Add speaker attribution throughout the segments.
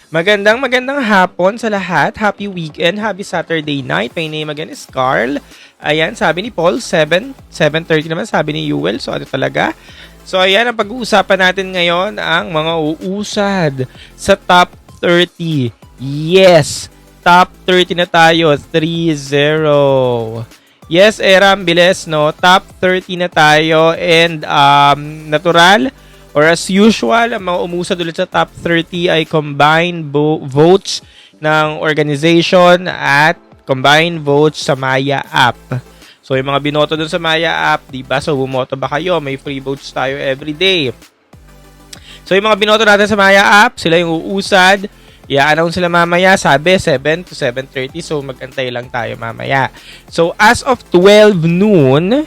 Speaker 1: Magandang hapon sa lahat. Happy weekend. Happy Saturday night. My name again is Carl. Ayan, sabi ni Paul, 7:30 naman sabi ni Yuel. So, ano talaga? So, ayan, ang pag-uusapan natin ngayon ang mga uusad sa top 30. Yes, top 30 na tayo. 3-0. Yes, Eram, bilis, no? Top 30 na tayo and natural or as usual, ang mga umusad ulit sa top 30 ay combined votes ng organization at combined votes sa Maya app. So, yung mga binoto dun sa Maya app, diba? So, bumoto ba kayo? May free votes tayo every day. So, yung mga binoto natin sa Maya app, sila yung uusad. I-announce sila mamaya, sabi 7 to 7:30. So, mag-antay lang tayo mamaya. So, as of 12 noon,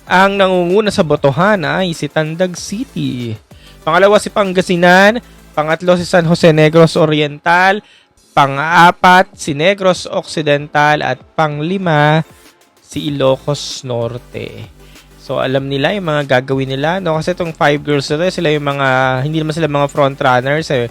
Speaker 1: ang nangunguna sa botohan ay si Tandag City. Pangalawa si Pangasinan. Pangatlo si San Jose Negros Oriental. Pang-apat si Negros Occidental. At panglima si Ilocos Norte. So, alam nila yung mga gagawin nila, no? Kasi itong 5 girls na sila yung mga, hindi naman sila mga front runners, eh.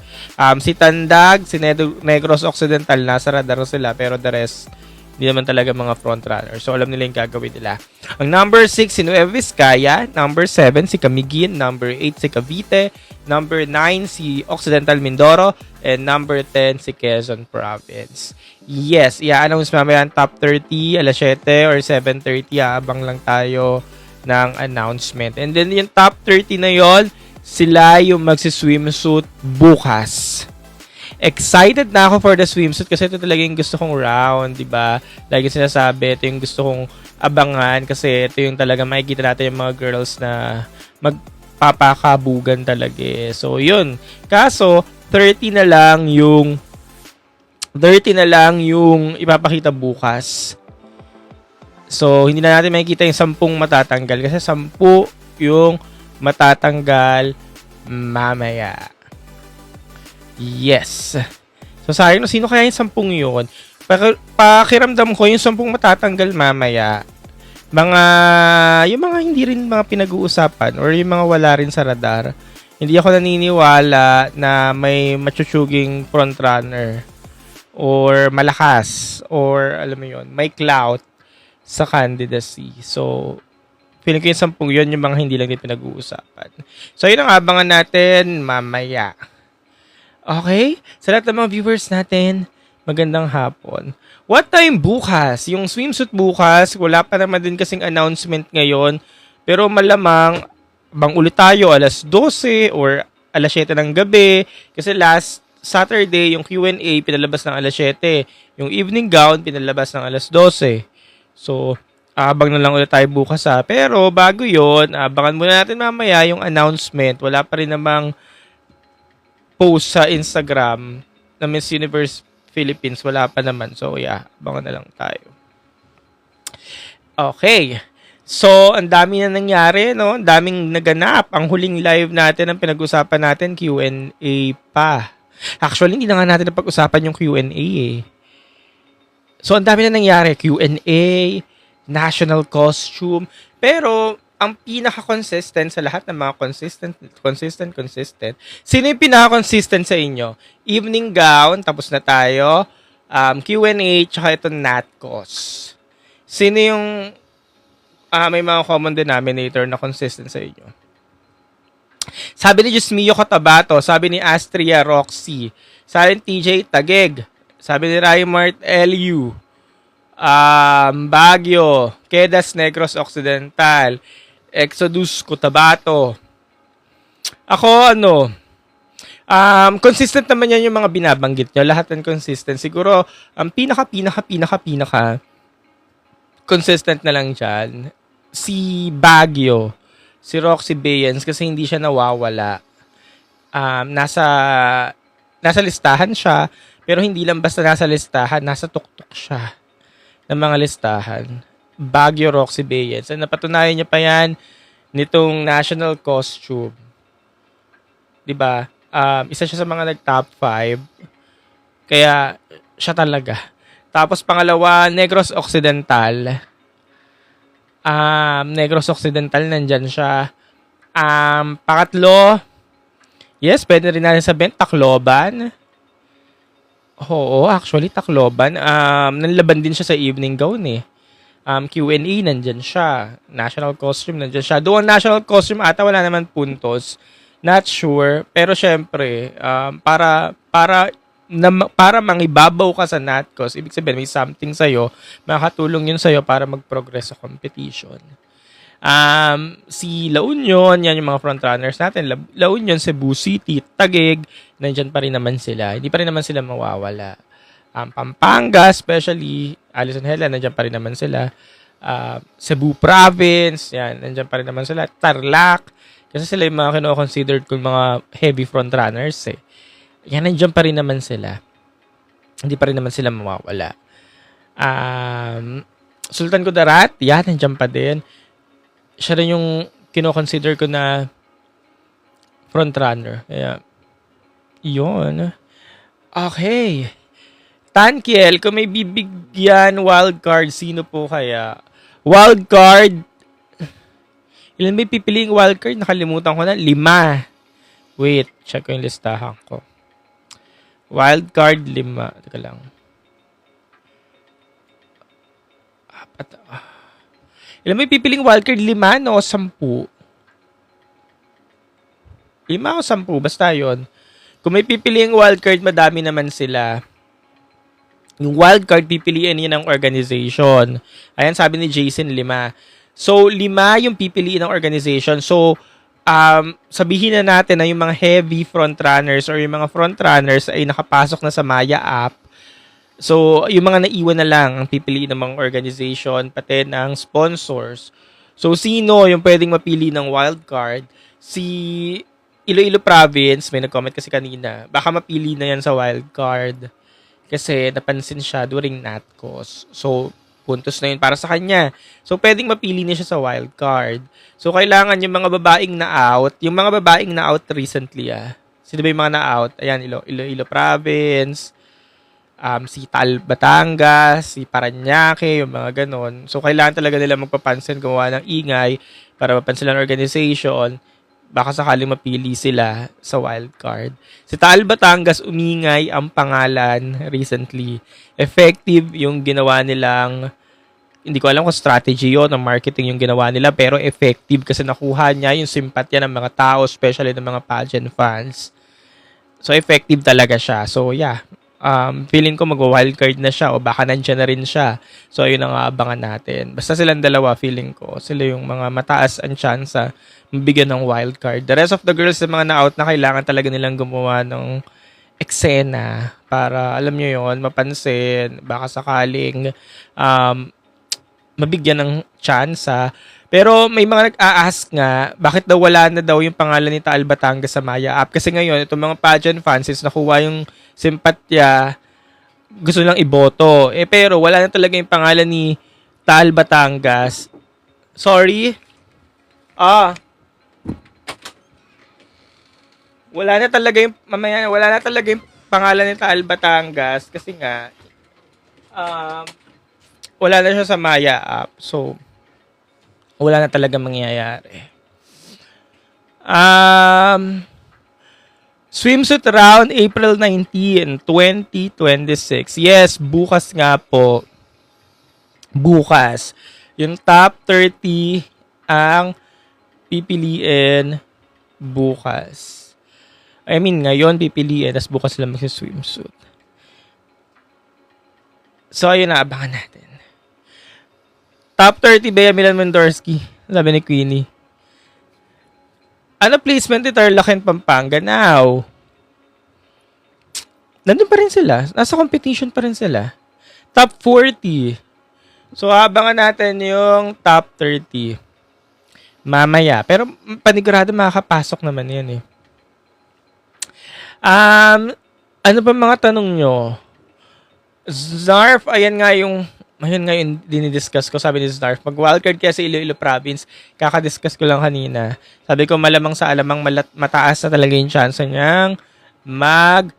Speaker 1: Si Tandag, si Negros Occidental, nasa radar sila, pero the rest, hindi naman talaga mga front runners. So, alam nila yung gagawin nila. Ang number 6, si Nueva Vizcaya. Number 7, si Camiguin. Number 8, si Cavite. Number 9, si Occidental Mindoro. And number 10, si Quezon Province. Yes, i-announce mamaya ang top 30, alas 7 or 7:30. Abang lang tayo ng announcement. And then yung top 30 na yon, sila yung magsiswimsuit bukas. Excited na ako for the swimsuit kasi ito talaga yung gusto kong round, di ba? Lagi sinasabi, ito yung gusto kong abangan kasi ito yung talaga makikita natin yung mga girls na magpapakabugan talaga. So, yun. Kaso, 30 na lang yung ipapakita bukas. So, hindi na natin makikita yung 10 matatanggal kasi 10 yung matatanggal mamaya. Yes. So, sayang, no, sino kaya yung 10 yun? Pakiramdam ko yung 10 matatanggal mamaya. Yung mga hindi rin mga pinag-uusapan or yung mga wala rin sa radar. Hindi ako naniniwala na may machuchuging frontrunner or malakas or alam mo yun, may clout sa candidacy. So, feeling ko yung 10 yun, yung mga hindi lang din pinag-uusapan. So, yun ang abangan natin mamaya. Okay? Sa lahat ng mga viewers natin, magandang hapon. What time bukas? Yung swimsuit bukas, wala pa naman din kasing announcement ngayon. Pero malamang, bang ulit tayo alas 12 or alas 7 ng gabi. Kasi last Saturday, yung Q&A pinalabas ng alas 7. Yung evening gown, pinalabas ng alas 12. So, abang na lang ulit tayo bukas ha. Pero bago yon, abangan muna natin mamaya yung announcement. Wala pa rin namang post sa Instagram na Miss Universe Philippines. Wala pa naman. So, yeah. Abangan na lang tayo. Okay. So, ang dami na nangyari, no? Ang daming naganap. Ang huling live natin, ang pinag-usapan natin, Q&A pa. Actually, hindi na nga natin napag-usapan yung Q&A eh. So, ang dami na nangyari. Q&A, national costume. Pero, ang pinaka-consistent sa lahat ng mga consistent. Sino yung pinaka-consistent sa inyo? Evening gown, tapos na tayo. Q&A, tsaka ito NatCos. Sino yung may mga common denominator na consistent sa inyo? Sabi ni Jusmio Cotabato, sabi ni Astria Roxy, sabi ni TJ Tageg, sabi ni Raymart LU, Baguio, Quedas Negros Occidental, Exodus Cotabato. Ako, consistent naman yan yung mga binabanggit nyo. Lahat ng consistent. Siguro, ang pinaka consistent na lang dyan, si Baguio, si Roxy Bayens, kasi hindi siya nawawala. Nasa listahan siya, pero hindi lang basta nasa listahan, nasa tuktok siya ng mga listahan. Baguio, Roxy Bayens. And napatunayan niya pa yan nitong national costume. Diba? Isa siya sa mga nag-top 5. Kaya, siya talaga. Tapos, pangalawa, Negros Occidental. Negros Occidental, nandyan siya. Pangatlo, yes, pwede rin natin sabihin, Tacloban. Oo, actually, Tacloban. Nanlaban din siya sa evening gown eh. Q&A, nandyan siya. National costume, nandyan siya. Doon national costume ata wala naman puntos. Not sure. Pero syempre, para mangibabaw ka sa NatCos, ibig sabihin may something sa'yo, makakatulong yun sa'yo para mag-progress sa competition. Si La Union, yan yung mga frontrunners natin. La Union, Cebu City, Taguig, nandyan pa rin naman sila. Hindi pa rin naman sila mawawala. Pampanga, especially, Alice and Helen, nandyan pa rin naman sila. Cebu Province, yan, nandyan pa rin naman sila. Tarlac, kasi sila yung mga kino-considered kung mga heavy frontrunners eh. Yan, nandyan pa rin naman sila. Hindi pa rin naman sila mawawala. Sultan Kudarat, yan, nandyan pa din. Siya rin yung kino-consider ko na frontrunner. Kaya, yun. Okay. Tankiel, kung may bibigyan wildcard, sino po kaya? Wildcard, ilan may pipiliing wildcard? Nakalimutan ko na. 5. Wait, check ko yung listahan ko. Wildcard, 5. Teka lang. Ilan may pipiling wildcard? 5 no? 10? 5 o 10? Basta yun. Kung may pipiliing wildcard, madami naman sila. Yung wildcard, pipiliin yun ng organization. Ayan, sabi ni Jason, 5. So, 5 yung pipiliin ng organization. So, sabihin na natin na yung mga heavy frontrunners or yung mga frontrunners ay nakapasok na sa Maya app. So, yung mga naiwan na lang ang pipiliin ng mga organization, pati ng sponsors. So, sino yung pwedeng mapili ng wildcard? Si Iloilo Province, may nag-comment kasi kanina, baka mapili na yan sa wildcard. Kasi napansin siya during NatCos. So, puntos na yun para sa kanya. So, pwedeng mapili na siya sa wildcard. So, kailangan yung mga babaeng na-out, yung mga babaeng na-out recently, sino ba yung mga na-out? Ayan, Iloilo Province, si Tal Batangas, si Paranaque, yung mga ganon. So, kailangan talaga nila magpapansin, gumawa ng ingay para mapansin ang organization. Baka sakaling mapili sila sa wildcard. Si Tal Batangas, umingay ang pangalan recently. Effective yung ginawa nilang, hindi ko alam kung strategy yun, ng marketing yung ginawa nila, pero effective kasi nakuha niya yung simpatya ng mga tao, especially ng mga pageant fans. So, effective talaga siya. So, yeah. Feeling ko mag-wildcard na siya o baka nandiyan na rin siya. So, ayun ang aabangan natin. Basta silang dalawa, feeling ko. Sila yung mga mataas ang chance mabigyan ng wildcard. The rest of the girls na mga na-out na kailangan talaga nilang gumawa ng eksena para, alam nyo yon, mapansin, baka sakaling mabigyan ng chance. Pero may mga nag-a-ask nga, bakit daw wala na daw yung pangalan ni Taal Batangas sa Maya app? Kasi ngayon, itong mga pageant fans is nakuha yung simpatya, gusto lang iboto. Pero wala na talaga yung pangalan ni Taal Batangas. Sorry? Wala na talaga yung pangalan ni Taal Batangas kasi nga, wala na siya sa Maya app. So, wala na talaga mangyayari. Swimsuit round April 19, 2026. Yes, bukas nga po. Bukas. Yung top 30 ang pipiliin bukas. I mean, ngayon pipiliin, tas bukas sila mag-swimsuit. So, ayun na, abangan natin. Top 30, Bea Milan Mendorsky. Sabi ni Queenie. Ano placement ni Tarlac and Pampanga now? Nandun pa rin sila. Nasa competition pa rin sila. Top 40. So, abangan natin yung top 30. Mamaya. Pero panigurado makakapasok naman yan eh. Ano ba mga tanong nyo? Zarf, ayan nga yung dinidiscuss ko, sabi ni Zarf. Mag-wildcard kaya sa Iloilo Province. Kakadiscuss ko lang kanina. Sabi ko malamang sa alamang mataas na talaga yung chance niyang mag-wildcard.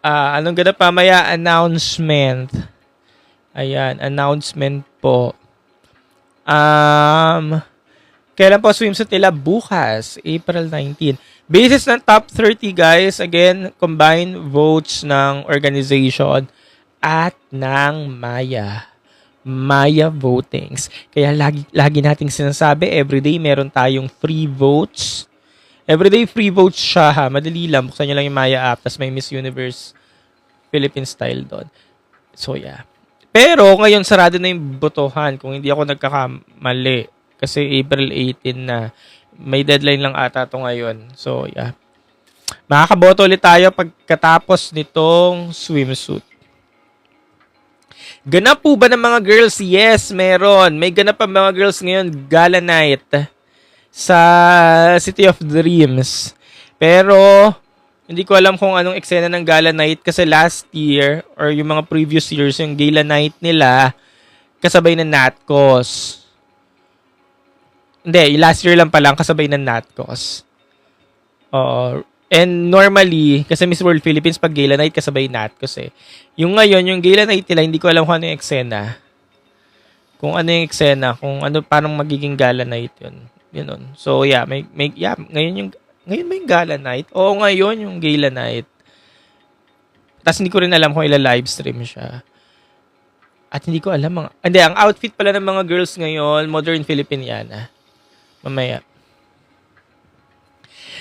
Speaker 1: Anong ganap pamaya? Announcement. Ayan, announcement po. Kailan po swimsuit nila? Bukas, April 19. Basis ng top 30 guys, again, combined votes ng organization at ng Maya votings. Kaya lagi nating sinasabi, everyday meron tayong free votes. Everyday free votes siya ha. Madali lang. Buksan nyo lang yung Maya app. Tapos may Miss Universe Philippine style doon. So yeah. Pero ngayon sarado na yung botohan kung hindi ako nagkakamali. Kasi April 18 na. May deadline lang ata to ngayon. So yeah. Makakaboto ulit tayo pagkatapos nitong swimsuit. Ganap po ba ng mga girls? Yes, meron. May ganap pa mga girls ngayon, gala night sa City of Dreams. Pero, hindi ko alam kung anong eksena ng gala night kasi last year or yung mga previous years, yung gala night nila, kasabay ng Natcos. Hindi, last year lang palang kasabay ng Natcos. And normally, kasi Miss World Philippines, pag gala night, kasabay Natcos eh. Yung ngayon, yung gala night nila, hindi ko alam kung ano yung eksena. Kung ano yung eksena, kung ano, parang magiging gala night yun. Yun. So, yeah, ngayon ba yung gala night? Oo, ngayon yung gala night. Tapos hindi ko rin alam kung ila-live stream siya. At hindi ko alam ang outfit pala ng mga girls ngayon, Modern Filipiniana. Mamaya.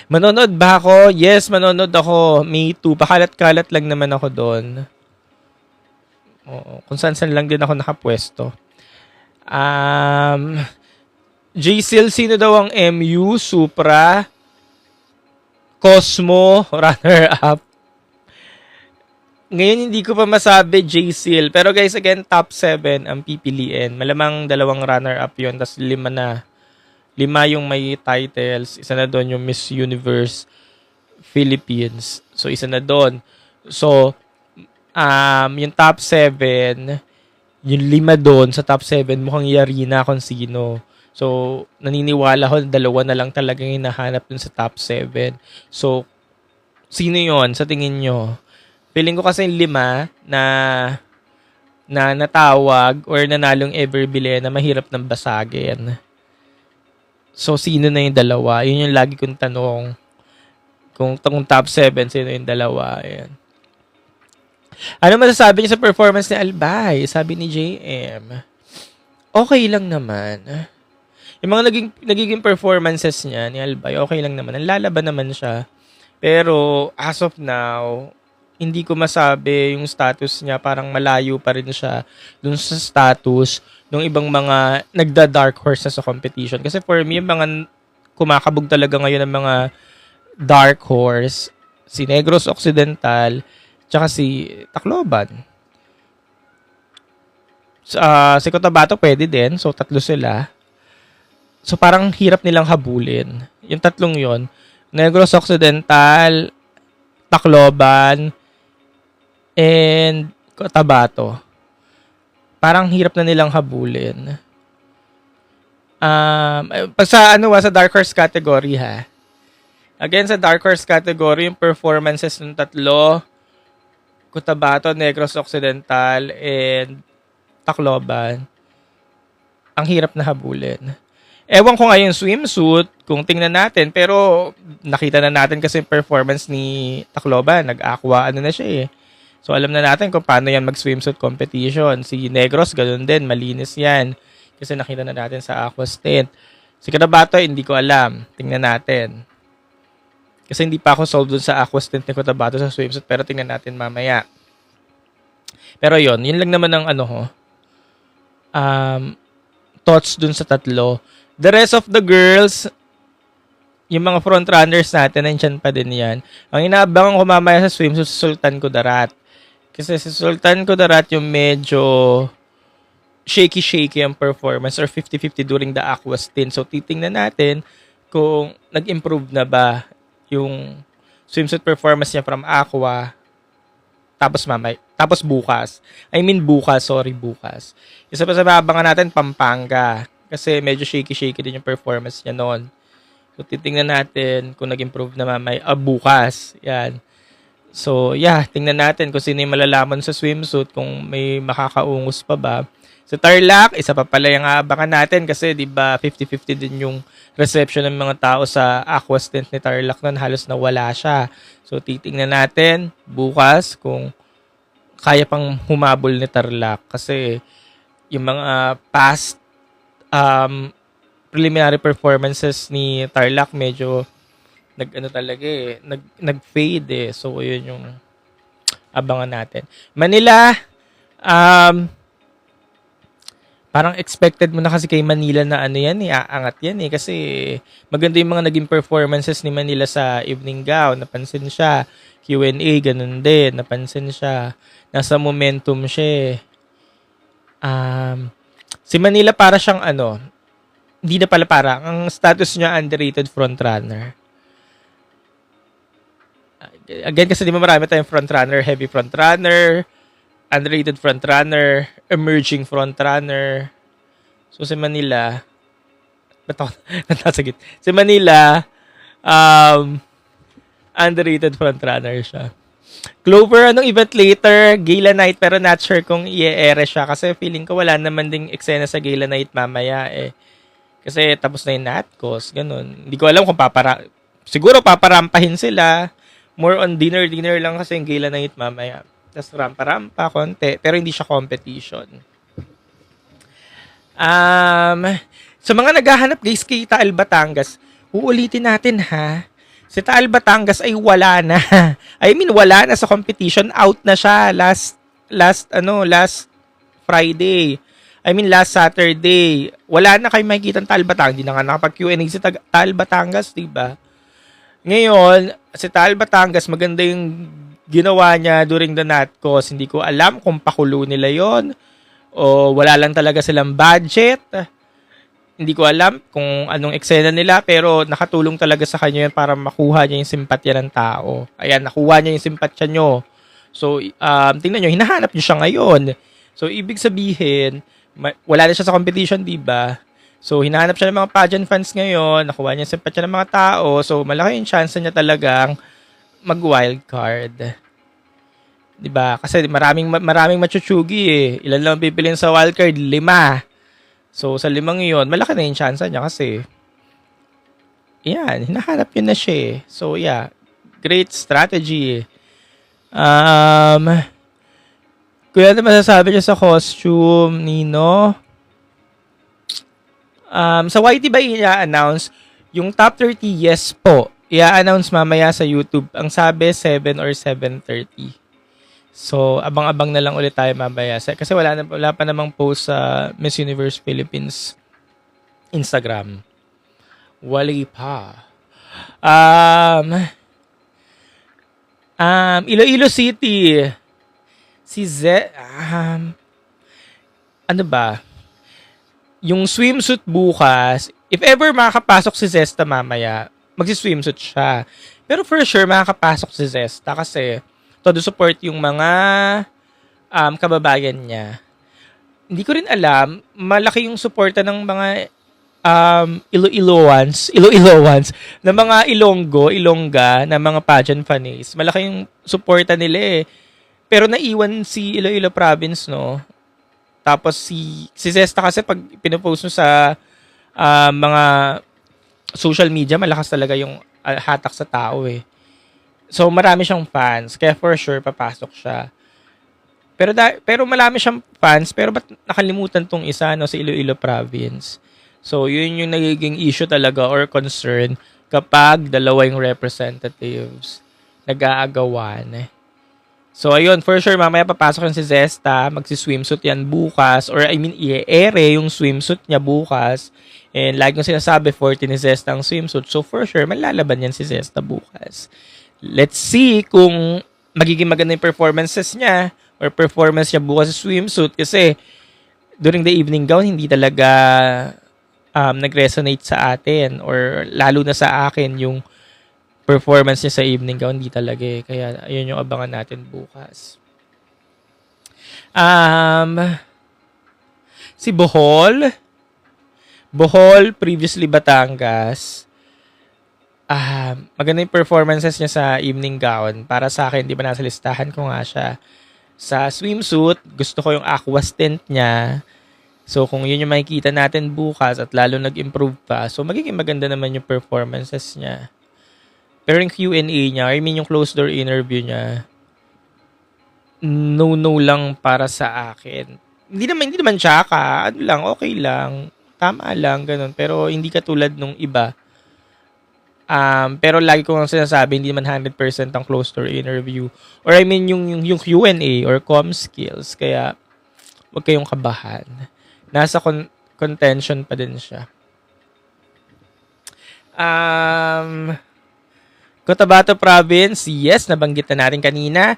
Speaker 1: Manonood ba ako? Yes, manonood ako. Me too. Pakalat-kalat lang naman ako doon. Oo, kung saan lang din ako nakapwesto. J-Seal, sino daw ang MU? Supra? Cosmo? Runner-up? Ngayon hindi ko pa masabi J-Seal. Pero guys, again, top 7 ang pipiliin. Malamang 2 runner-up yun. Tapos 5 na. 5 yung may titles. Isa na doon yung Miss Universe Philippines. So, isa na doon. So, yung top 7, yung 5 doon sa top 7, mukhang yari na kung sino. So, naniniwala ko, 2 na lang talaga yung hinahanap dun sa top 7. So, sino yon sa tingin nyo? Feeling ko kasi 5 na natawag or nanalong ever bili na mahirap ng basagin. So, sino na yung 2? Yun yung lagi kong tanong. Kung top 7, sino yung 2? Ayan. Ano masasabi niyo sa performance ni Albay? Sabi ni JM. Okay lang naman. Yung mga nagiging performances niya ni Albay, okay lang naman. Nalalaban naman siya. Pero, as of now, hindi ko masabi yung status niya. Parang malayo pa rin siya dun sa status ng ibang mga nagda-dark horse sa competition. Kasi for me, yung mga kumakabog talaga ngayon ng mga dark horse, si Negros Occidental, tsaka si Tacloban. Si Cotabato pwede din. So, 3 sila. So, parang hirap nilang habulin. Yung 3 yon, Negros Occidental, Tacloban, and Cotabato. Parang hirap na nilang habulin. Pag sa sa Dark Horse category ha. Again, sa Dark Horse category, yung performances ng 3, Cotabato, Negros Occidental, and Tacloban, ang hirap na habulin. Ewan ko nga yung swimsuit, kung tingnan natin, pero nakita na natin kasi yung performance ni Tacloban, nag-aqua, na siya eh. So, alam na natin kung paano yan mag-swimsuit competition. Si Negros, ganoon din. Malinis yan. Kasi nakita na natin sa aqua stint. Si Cotabato, hindi ko alam. Tingnan natin. Kasi hindi pa ako solved dun sa aqua stint ni Cotabato sa swimsuit. Pero tingnan natin mamaya. Pero yun lang naman ang thoughts dun sa 3. The rest of the girls, yung mga frontrunners natin, nandiyan pa din yan. Ang inaabangan ko mamaya sa swimsuit, si Sultan Kudarat. Kasi si Sultan Kudarat yung medyo shaky-shaky ang performance or 50-50 during the aqua stint. So, titingnan natin kung nag-improve na ba yung swimsuit performance niya from aqua tapos bukas. Bukas. Isa pa sa maabangan natin, Pampanga. Kasi medyo shaky-shaky din yung performance niya noon. So, titingnan natin kung nag-improve na bukas. Yan. So, yeah, tingnan natin kung sino yung malalaman sa swimsuit, kung may makakaungos pa ba. Sa Tarlac, isa pa pala yung aabangan natin kasi 'di ba 50-50 din yung reception ng mga tao sa aqua tent ni Tarlac noon, halos nawala siya. So titingnan natin bukas kung kaya pang humabol ni Tarlac kasi yung mga past preliminary performances ni Tarlac medyo nag-ano talaga nag-fade eh. So yun yung abangan natin. Manila, parang expected mo na kasi kay Manila na ano yan aangat yan kasi maganda yung mga naging performances ni Manila sa evening gown. Napansin siya. Q&A, ganun din. Napansin siya. Nasa momentum siya. Si Manila para siyang hindi na pala para. Ang status niya underrated frontrunner. Again, kasi di ba marami tayong frontrunner, heavy frontrunner, underrated frontrunner, emerging frontrunner. So, si Manila, ba't ako natasagit? Si Manila, underrated frontrunner siya. Clover, anong event later? Gala night, pero not sure kung i-ere siya. Kasi feeling ko wala naman ding eksena sa gala night mamaya Kasi tapos na yung Natcos, ganun. Hindi ko alam kung siguro paparampahin sila. More on dinner lang kasi yung gala night mamaya. Tapos rampa-rampa, konti. Pero hindi siya competition. Sa mga naghahanap guys kay Taal Batangas, uulitin natin ha. Si Taal Batangas ay wala na. I mean, wala na sa competition. Out na siya last Friday. I mean, last Saturday. Wala na kayo makikita ng Taal Batangas. Hindi na nga nakapag-Q&A si Taal Batangas, diba? Ngayon, si Taal Batangas, maganda yung ginawa niya during the Natcos. Hindi ko alam kung pakulo nila yon o wala lang talaga silang budget. Hindi ko alam kung anong eksena nila, pero nakatulong talaga sa kanya yun para makuha niya yung simpatya ng tao. Ayan, nakuha niya yung simpatya nyo. So, tingnan nyo, hinahanap niyo siya ngayon. So, ibig sabihin, wala na siya sa competition, diba? So, hinahanap siya ng mga pageant fans ngayon, nakuha niya yung simpatya ng mga tao. So, malaki yung chance niya talagang mag-wildcard. Diba? Kasi maraming machuchugi Ilan lang pipiliin sa wildcard? 5. So, sa 5 yun, malaki na yung chance niya kasi yan, hinahanap yun na siya So, yeah. Great strategy. Kuya, ano masasabi niya sa costume, Nino? Sa YT ba i-announce? Yung top 30, yes po. I-announce mamaya sa YouTube. Ang sabi, 7 or 7:30. So, abang-abang na lang ulit tayo mamaya. Kasi wala pa namang post sa Miss Universe Philippines Instagram. Wali pa. Iloilo City. Si ano ba? Yung swimsuit bukas, if ever makakapasok si Zesta mamaya, magsi-swimsuit siya. Pero for sure, makakapasok si Zesta kasi todo support yung mga kababayan niya. Hindi ko rin alam, malaki yung suporta ng mga Iloilowans, na mga Ilongga, na mga pageant fans. Malaki yung suporta nila Pero naiwan si Iloilo Province, no? Tapos si Zesta kasi pag pinopost mo sa mga social media, malakas talaga yung hatak sa tao So marami siyang fans, kaya for sure papasok siya. Pero marami siyang fans, pero ba't nakalimutan tong isa si Iloilo Province? So yun yung nagiging issue talaga or concern kapag dalawa yung representatives nag-aagawan. So ayun, for sure mamaya papasok yung si Zesta, magsi-swimsuit yan bukas, or I mean i-ere yung swimsuit niya bukas. And like yung sinasabi, 40 ni Zesta ang swimsuit. So for sure, malalaban yan si Zesta bukas. Let's see kung magiging maganda yung performances niya or performance niya bukas sa swimsuit kasi during the evening gown, hindi talaga nag-resonate sa atin or lalo na sa akin yung performance niya sa evening gown, hindi talaga Kaya ayun yung abangan natin bukas. Si Bohol, previously Batangas, maganda yung performances niya sa evening gown. Para sa akin, di ba nasa listahan ko nga siya. Sa swimsuit, gusto ko yung aqua stint niya. So, kung yun yung makikita natin bukas at lalo nag-improve pa, so magiging maganda naman yung performances niya. Pero yung Q&A niya, I mean yung closed door interview niya, no lang para sa akin. Hindi naman tsaka, ano lang, okay lang, tama lang, ganun. Pero hindi katulad nung iba. Pero lagi ko nga sinasabi, hindi naman 100% ang closed door interview. Or I mean, yung Q&A or com skills. Kaya, huwag kayong kabahan. Nasa contention pa din siya. Cotabato Province, yes, nabanggit na natin kanina.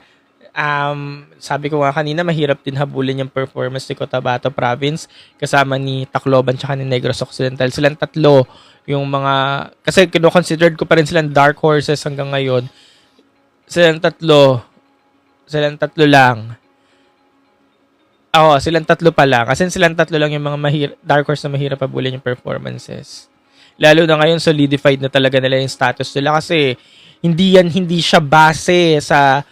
Speaker 1: Sabi ko nga kanina, mahirap din habulin yung performance ni Cotabato Province kasama ni Tacloban tsaka ni Negros Occidental. Silang tatlo yung mga, kasi kino-considered ko pa rin silang dark horses hanggang ngayon. Silang tatlo lang. Silang tatlo pa lang. Kasi silang tatlo lang yung mga dark horse na mahirap habulin yung performances. Lalo na ngayon, solidified na talaga nila yung status nila kasi hindi siya base sa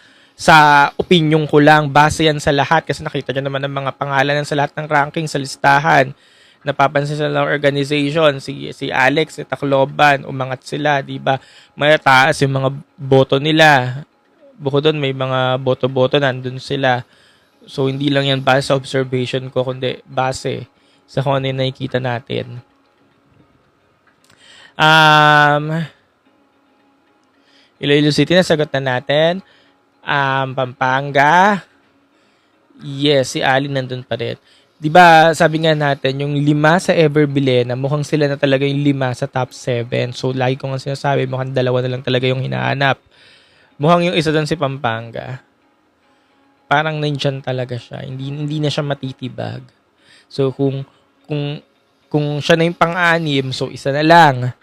Speaker 1: opinion ko lang, base yan sa lahat kasi nakita nyo naman ang mga pangalan sa lahat ng ranking sa listahan. Napapansin sila ng organization, si Alex, si Tacloban, umangat sila, di ba? Mataas yung mga boto nila. Bukod doon, may mga boto-boto nandun sila. So, hindi lang yan base sa observation ko, kundi base sa kung ano yung nakikita natin. Iloilo City, nasagot na natin. Pampanga. Yes, si Ali nandun pa rin. Diba, sabi nga natin, yung 5 sa Everbilena, mukhang sila na talaga yung 5 sa top 7. So, lagi ko nga sinasabi, mukhang 2 na lang talaga yung hinahanap. Mukhang yung isa doon si Pampanga. Parang nandyan talaga siya. Hindi na siya matitibag. So, kung siya na yung pang-anim, so isa na lang.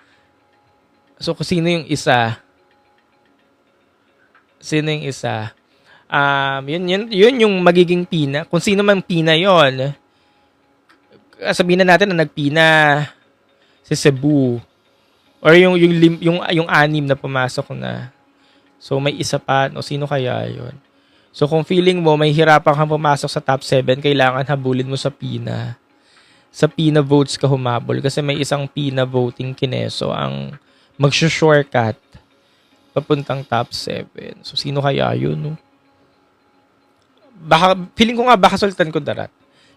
Speaker 1: So, kung sino yung isa? Yun yung magiging pina. Kung sino man pina yon, sabihin na natin na nagpina si Cebu or yung anim na pumasok na. So may isa pa, no, sino kaya yon? So kung feeling mo may hirapan kang pumasok sa top 7, kailangan habulin mo sa pina. Sa pina votes ka humabol kasi may isang pina voting kineso ang magshortcut papuntang top 7. So, sino kaya yun, no? Feeling ko nga baka Sultan Kudarat.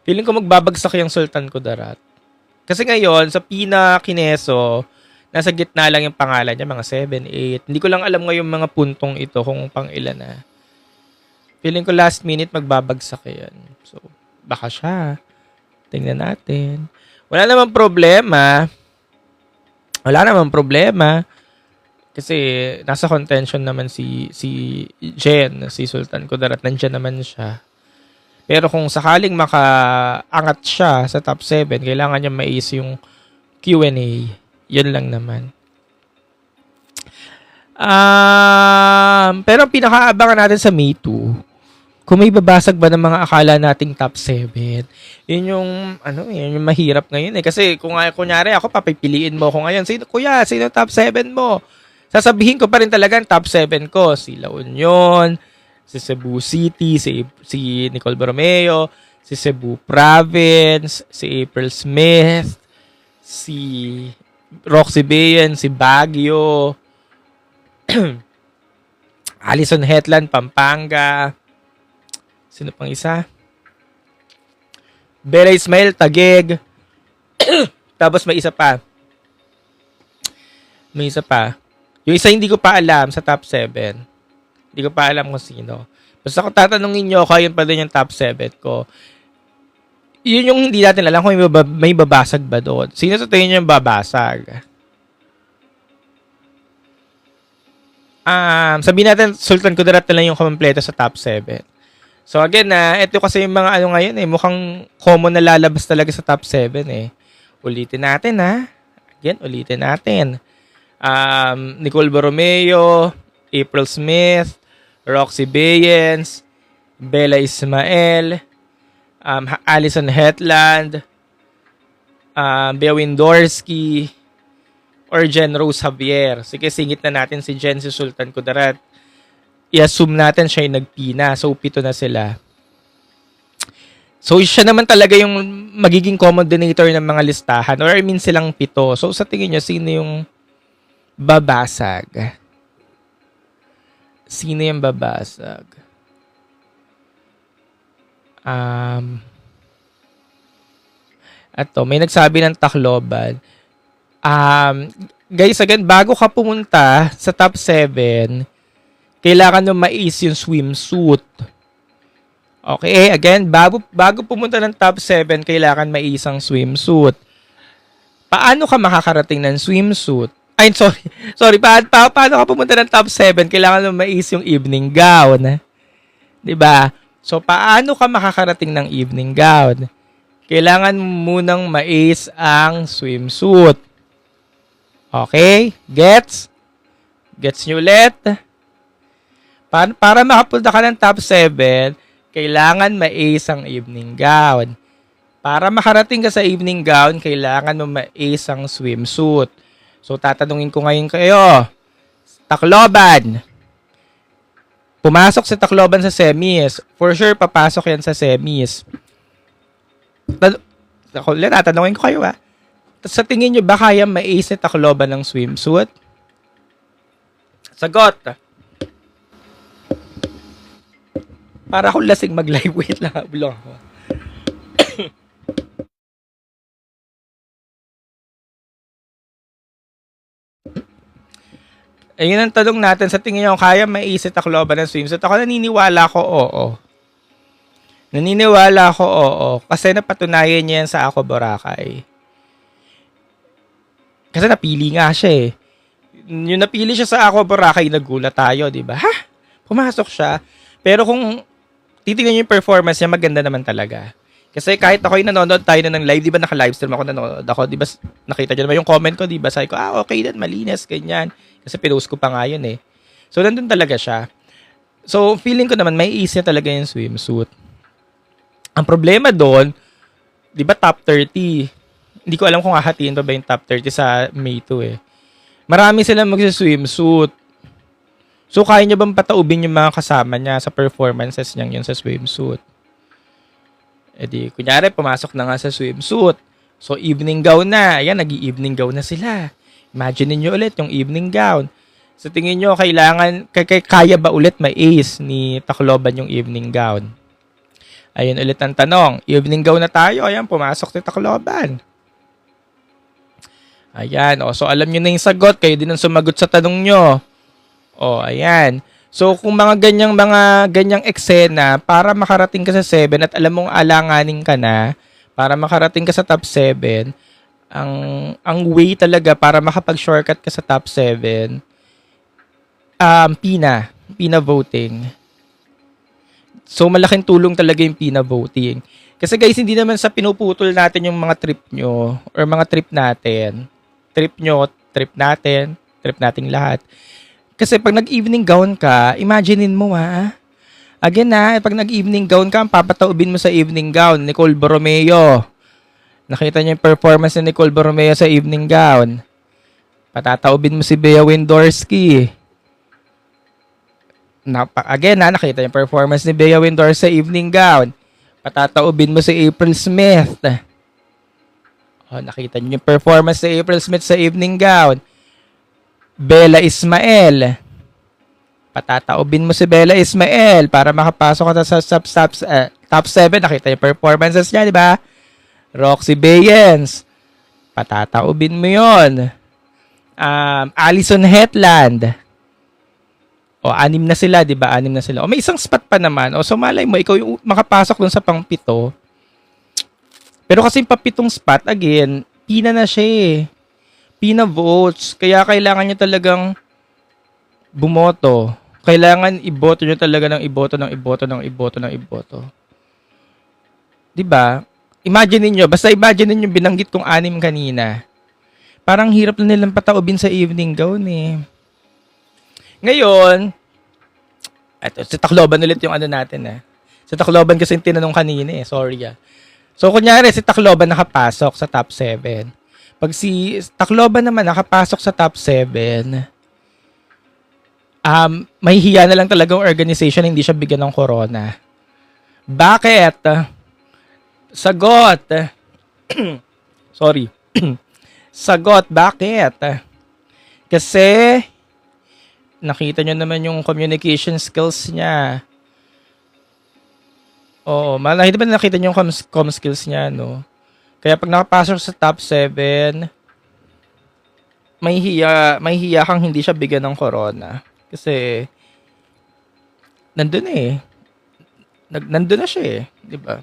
Speaker 1: Feeling ko magbabagsak yung Sultan Kudarat. Kasi ngayon, sa Kineso, nasa gitna lang yung pangalan niya, mga 7, 8. Hindi ko lang alam ngayon mga puntong ito kung pang ilan na. Feeling ko last minute magbabagsak yan. So, baka siya. Tingnan natin. Wala namang problema. Kasi nasa contention naman si Jen, si Sultan Kudarat, nandiyan naman siya. Pero kung sakaling makaangat siya sa top 7, kailangan niya mais yung Q&A. Yun lang naman. Pero pinakaabangan natin sa May 2, kung may babasag ba ng mga akala nating top 7. Yun yung mahirap ngayon eh. Kasi kung kunyari ako, papipiliin mo ako ngayon. Sino top 7 mo? Sasabihin ko pa rin talaga ang top 7 ko. Si La Union, si Cebu City, si Nicole Borromeo, si Cebu Province, si April Smith, si Roxy Bayan, si Baguio, Alison Hetland, Pampanga. Sino pang isa? Bella Ismael, Taguig. Tapos may isa pa. Yung isa hindi ko pa alam sa top 7. Hindi ko pa alam kung sino. Basta kung tatanungin nyo ako, yun pa din yung top 7 ko. Yun yung hindi natin alam kung may babasag ba doon. Sino sa tingin nyo yung babasag? Sabihin natin, Sultan Kudarat na lang yung kumpleto sa top 7. So again, ito kasi yung mga ngayon mukhang common na lalabas talaga sa top 7 eh. Ulitin natin ulitin natin. Nicole Borromeo, April Smith, Roxy Bayens, Bella Ismael, Alison Hetland, Bea Windorsky, or Jen Rose Javier. Sige, singit na natin si Jen, si Sultan Kudarat. I-assume natin siya yung nagpina. So, 7 na sila. So, siya naman talaga yung magiging common denominator ng mga listahan. Or I mean silang 7. So, sa tingin nyo, sino yung babasag? Sino yung babasag? Ato, may nagsabi ng Tacloban. Guys, again, bago ka pumunta sa top 7, kailangan mo mais yung swimsuit. Okay, again, bago pumunta ng top 7, kailangan mais ang swimsuit. Paano ka makakarating ng swimsuit? Ay, sorry. Sorry, paano ka pumunta ng top 7, kailangan mo mais yung evening gown. 'Di ba? So, paano ka makakarating ng evening gown? Kailangan munang mais ang swimsuit. Okay? Gets? Gets nyo ulit? Para makapunta ka ng top 7, kailangan mais ang evening gown. Para makarating ka sa evening gown, kailangan mo mais ang swimsuit. So, tatanungin ko ngayon kayo. Tacloban. Pumasok si Tacloban sa semis. For sure, papasok yan sa semis. Tatanungin ko kayo sa tingin nyo ba kaya mais ni Tacloban ng swimsuit? Sagot. Para akong lasing mag-live. Wait lang. Bulong ako. Ayun ang tanong natin. Sa tingin nyo, kaya mais ni Tacloban ng swimsuit? Ako naniniwala ko, oo. Naniniwala ko, oo. Kasi napatunayan niya yan sa Ako Boracay. Kasi napili nga siya eh. Yung napili siya sa Ako Boracay, nagulat tayo, di ba? Ha? Pumasok siya. Pero kung titingnan niyo yung performance niya, maganda naman talaga. Kasi kahit ako yung nanonood tayo na ng live, di ba naka-livestream ako, nanonood ako, di ba nakita niyo naman yung comment ko, di ba? Sabi ko, okay din, malinis, ganyan. Kasi pinost ko pa nga yun eh. So, nandun talaga siya. So, feeling ko naman, may easy talaga yung swimsuit. Ang problema doon, di ba top 30? Hindi ko alam kung hahatiin pa ba yung top 30 sa May 2 eh. Marami silang mag-swimsuit. So, kaya niya bang pataubin yung mga kasama niya sa performances niyang yun sa swimsuit? E di, kunyari, pumasok na nga sa swimsuit. So, evening gown na. Ayan, nag-evening gown na sila. Imagine niyo ulit yung evening gown. Sa tingin niyo, kaya ba ulit may ace ni Tacloban yung evening gown? Ayun ulit ang tanong. Evening gown na tayo. Ayan, pumasok si Tacloban. Ayan. So, alam niyo na yung sagot. Kayo din ang sumagot sa tanong niyo. Ayan. So, kung mga ganyang eksena, para makarating ka sa 7 at alam mong alanganin ka na, para makarating ka sa top 7, ang way talaga para makapag-shortcut ka sa top 7, PINA voting. So, malaking tulong talaga yung PINA voting. Kasi guys, hindi naman sa pinuputol natin yung mga trip nyo or mga trip natin. Trip nyo, trip natin, trip nating lahat. Kasi pag nag-evening gown ka, imaginein mo Again pag nag-evening gown ka, ang papataubin mo sa evening gown, Nicole Borromeo. Nakita niyo yung performance ni Nicole Borromeo sa evening gown. Patataubin mo si Bea Windorski. Nakita yung performance ni Bea Windorski sa evening gown. Patataubin mo si April Smith. Nakita niyo yung performance ni April Smith sa evening gown. Bella Ismael. Patataubin mo si Bella Ismael para makapasok ka sa top 7. Nakita yung performances niya, di ba? Roxy Bayens. Patataubin mo yun. Alison Hetland. 6 na sila, di ba? 6 na sila. May isang spot pa naman. So malay mo, ikaw yung makapasok dun sa pang-7. Pero kasi yung pa-7 spot, again, PINA na siya eh. PINA votes. Kaya kailangan nyo talagang bumoto. Kailangan iboto nyo talaga ng iboto. Diba? Imagine niyo, basta imagine niyo binanggit kong 6 kanina. Parang hirap na nilang pataubin sa evening gown eh. Ngayon, eto, si Tacloban ulit yung natin Si Tacloban kasi yung tinanong kanina eh. Sorry So, kunyari, si Tacloban nakapasok sa top 7. Pag si Tacloban naman nakapasok sa top 7, may hiya na lang talagang organization na hindi siya bigyan ng corona. Bakit? Sagot. Sorry. Sagot. Bakit? Kasi, nakita nyo naman yung communication skills niya. Oo, nakita nyo yung com skills niya, no? Kaya pag nakapasok sa top 7, may hiya kang hindi siya bigyan ng corona. Kasi, nandun eh. Nandun na siya eh. Diba?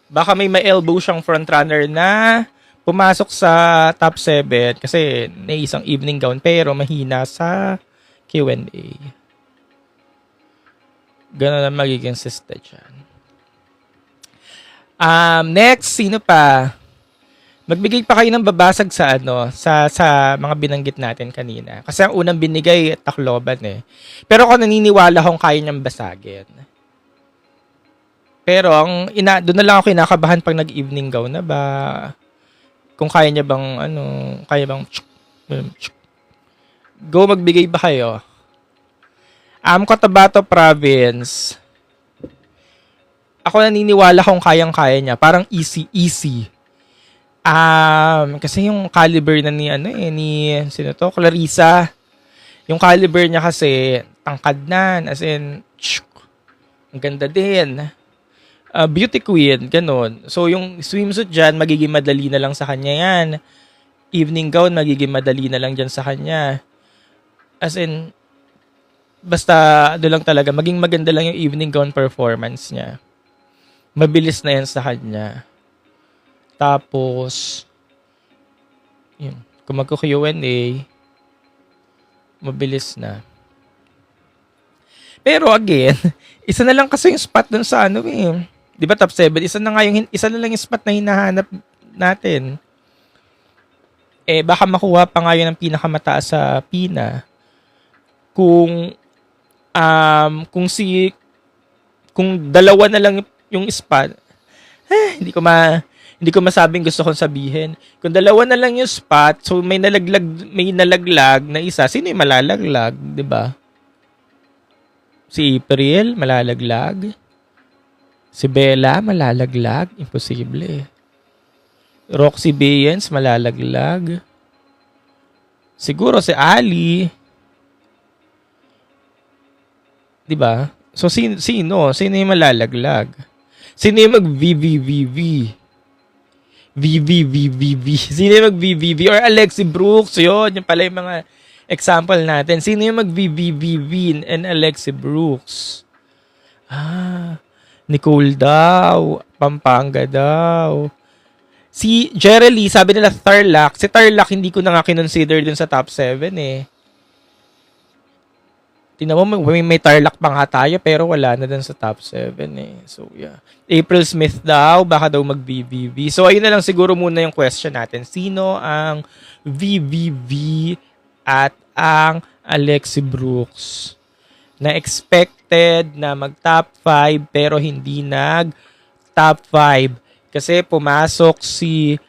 Speaker 1: Baka may ma-elbow siyang frontrunner na pumasok sa top 7 kasi may isang evening gown pero mahina sa Q&A. Ganun na magiging system dyan. Next, sino pa? Magbigay pa kayo ng babasag sa sa mga binanggit natin kanina. Kasi ang unang binigay, Tacloban eh. Pero ako naniniwala kung kaya niyang basagin. Pero doon na lang ako kinakabahan pag nag-evening gown na ba. Kung kaya niya bang go, magbigay ba kayo? Cotabato Province. Ako naniniwala kung kayang-kaya niya. Parang easy. Kasi yung caliber na ni Clarissa. Yung caliber niya kasi tangkad na, as in, ang ganda din. Beauty queen, ganun. So yung swimsuit dyan, magiging madali na lang sa kanya yan. Evening gown, magiging madali na lang dyan sa kanya. As in, basta doon lang talaga, maging maganda lang yung evening gown performance niya. Mabilis na yan sa kanya. Tapos, yun, kung magko-Q&A, mabilis na. Pero again, isa na lang kasi yung spot dun sa di ba top 7? Isa na lang yung spot na hinahanap natin. Baka makuha pa nga yun ang pinakamataas sa PINA. Kung dalawa na lang yung spot, hindi ko masabing gusto kong sabihin. Kung dalawa na lang yung spot, so may nalaglag na isa, sino yung malalaglag, 'di ba? Si April malalaglag. Si Bella malalaglag, imposible. Roxy Bayens malalaglag. Siguro si Ali. 'Di ba? So sino yung malalaglag? Sino yung mag-VVVV? VVVVV. Sino yung mag-VVV? Or Alexi Brooks? Yun pala yung mga example natin. Sino yung mag-VVVV and Alexi Brooks? Nicole daw. Pampanga daw. Si Jerelie, sabi nila Tarlac. Si Tarlac, hindi ko na nga kinonsider dun sa top 7 eh. Tingnan mo, may Tarlac pa nga tayo pero wala na dun sa top 7 eh. So, yeah. April Smith daw, baka daw mag-VVV. So, ayun na lang siguro muna yung question natin. Sino ang VVV at ang Alexi Brooks na expected na mag-top 5 pero hindi nag-top 5? Kasi pumasok si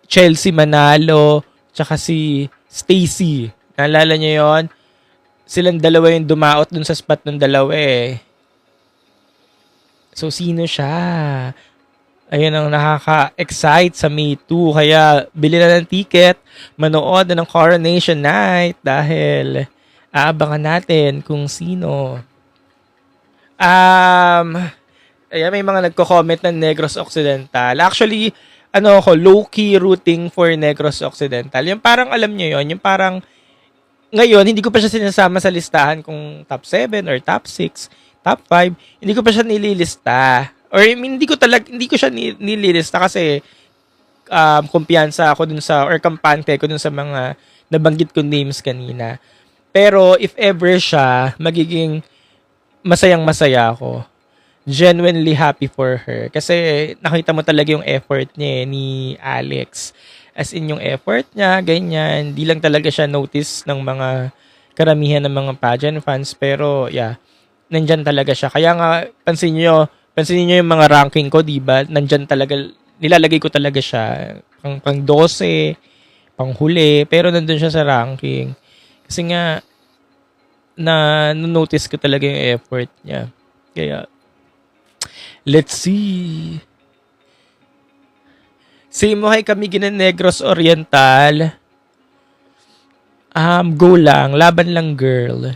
Speaker 1: Chelsea Manalo tsaka si Stacy. Naalala niyo yon? Silang dalawa yung dumaot dun sa spot ng dalawa eh. So, sino siya? Ayun ang nakaka-excite sa May 2. Kaya, bili na ng ticket, manood na ng Coronation Night dahil aabangan natin kung sino. Ayan, may mga nagko-comment ng Negros Occidental. Actually, low-key rooting for Negros Occidental. Yung parang, alam nyo yon, yung parang, ngayon, hindi ko pa siya sinasama sa listahan kung top 7 or top 6, top 5. Hindi ko pa siya nililista. Or hindi ko siya nililista kasi kumpiyansa ako dun or kampante ko dun sa mga nabanggit ko names kanina. Pero if ever siya, magiging masayang-masaya ako. Genuinely happy for her. Kasi nakita mo talaga yung effort niya ni Alex. As in yung effort niya, ganyan. Di lang talaga siya notice ng mga karamihan ng mga pageant fans. Pero yeah, nandyan talaga siya. Kaya nga, pansinin niyo yung mga ranking ko, diba? Nandyan talaga, nilalagay ko talaga siya. Pang 12, pang huli. Pero nandun siya sa ranking. Kasi nga, notice ko talaga yung effort niya. Kaya, let's see. Same mo, kami Negros Oriental. Go lang. Laban lang, girl.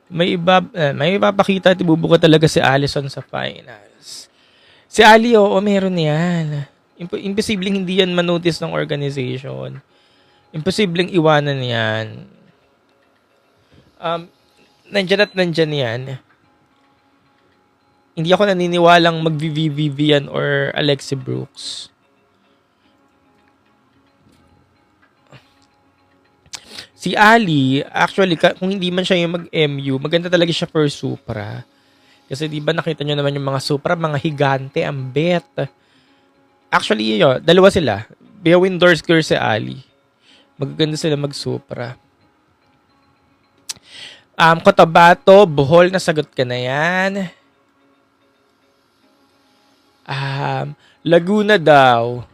Speaker 1: May ipapakita at ibubuka talaga si Allison sa finals. Si Ali, oo, meron yan. Imposibleng hindi yan manotice ng organization. Imposibleng iwanan yan. Nandyan at nandyan yan. Hindi ako naniniwalang mag-VVV yan or Alexi Brooks. Si Ali, actually, kung hindi man siya yung mag-MU, maganda talaga siya for Supra. Kasi di ba nakita nyo naman yung mga Supra, mga higante, ang bet. Actually, yun, dalawa sila. Bewin Dorsker si Ali. Magaganda sila mag-Supra. Cotabato, Bohol, nasagot ka na yan. Laguna daw.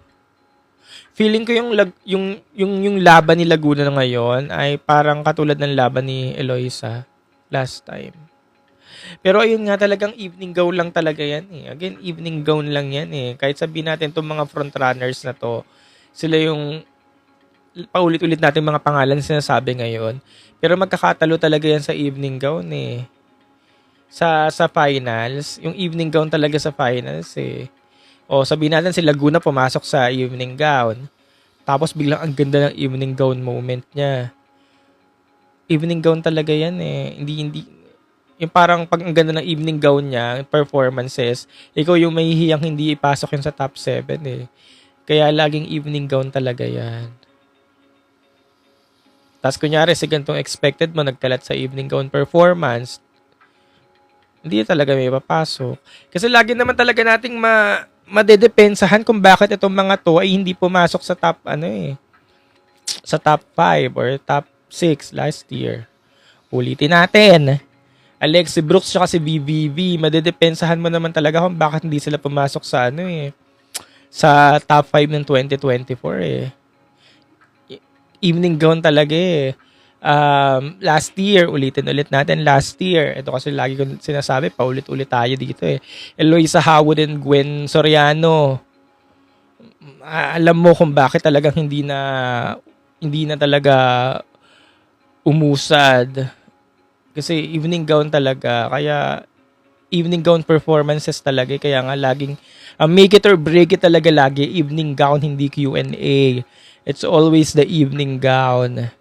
Speaker 1: Feeling ko yung laban ni Laguna ngayon ay parang katulad ng laban ni Eloisa last time. Pero ayun nga, talagang evening gown lang talaga yan eh. Again, evening gown lang yan eh. Kahit sabihin natin itong mga frontrunners na to, sila yung paulit-ulit natin mga pangalan sinasabi ngayon. Pero magkakatalo talaga yan sa evening gown eh. Sa finals, yung evening gown talaga sa finals eh. O sabihin natin si Laguna pumasok sa evening gown. Tapos biglang ang ganda ng evening gown moment niya. Evening gown talaga yan eh. Hindi yung parang pag ang ganda ng evening gown niya, performances, ikaw yung mahihiyang hindi ipasok yun sa top 7 eh. Kaya laging evening gown talaga yan. Tapos kunyari si gantong expected mo nagkalat sa evening gown performance, hindi talaga may papasok. Kasi lagi naman talaga nating madedepensahan kung bakit itong mga to ay hindi pumasok sa top sa top 5 or top 6 last year. Ulitin natin. Alexi Brooks at si BBV, madedepensahan mo naman talaga kung bakit hindi sila pumasok sa sa top 5 ng 2024 Evening gown talaga last year, ulitin ulit natin, last year. Ito kasi lagi ko sinasabi, paulit-ulit tayo dito Eloisa Howard and Gwen Soriano. Alam mo kung bakit talagang hindi na talaga umusad. Kasi evening gown talaga. Kaya evening gown performances talaga. Kaya nga laging make it or break it talaga lagi. Evening gown, hindi Q&A. It's always the evening gown.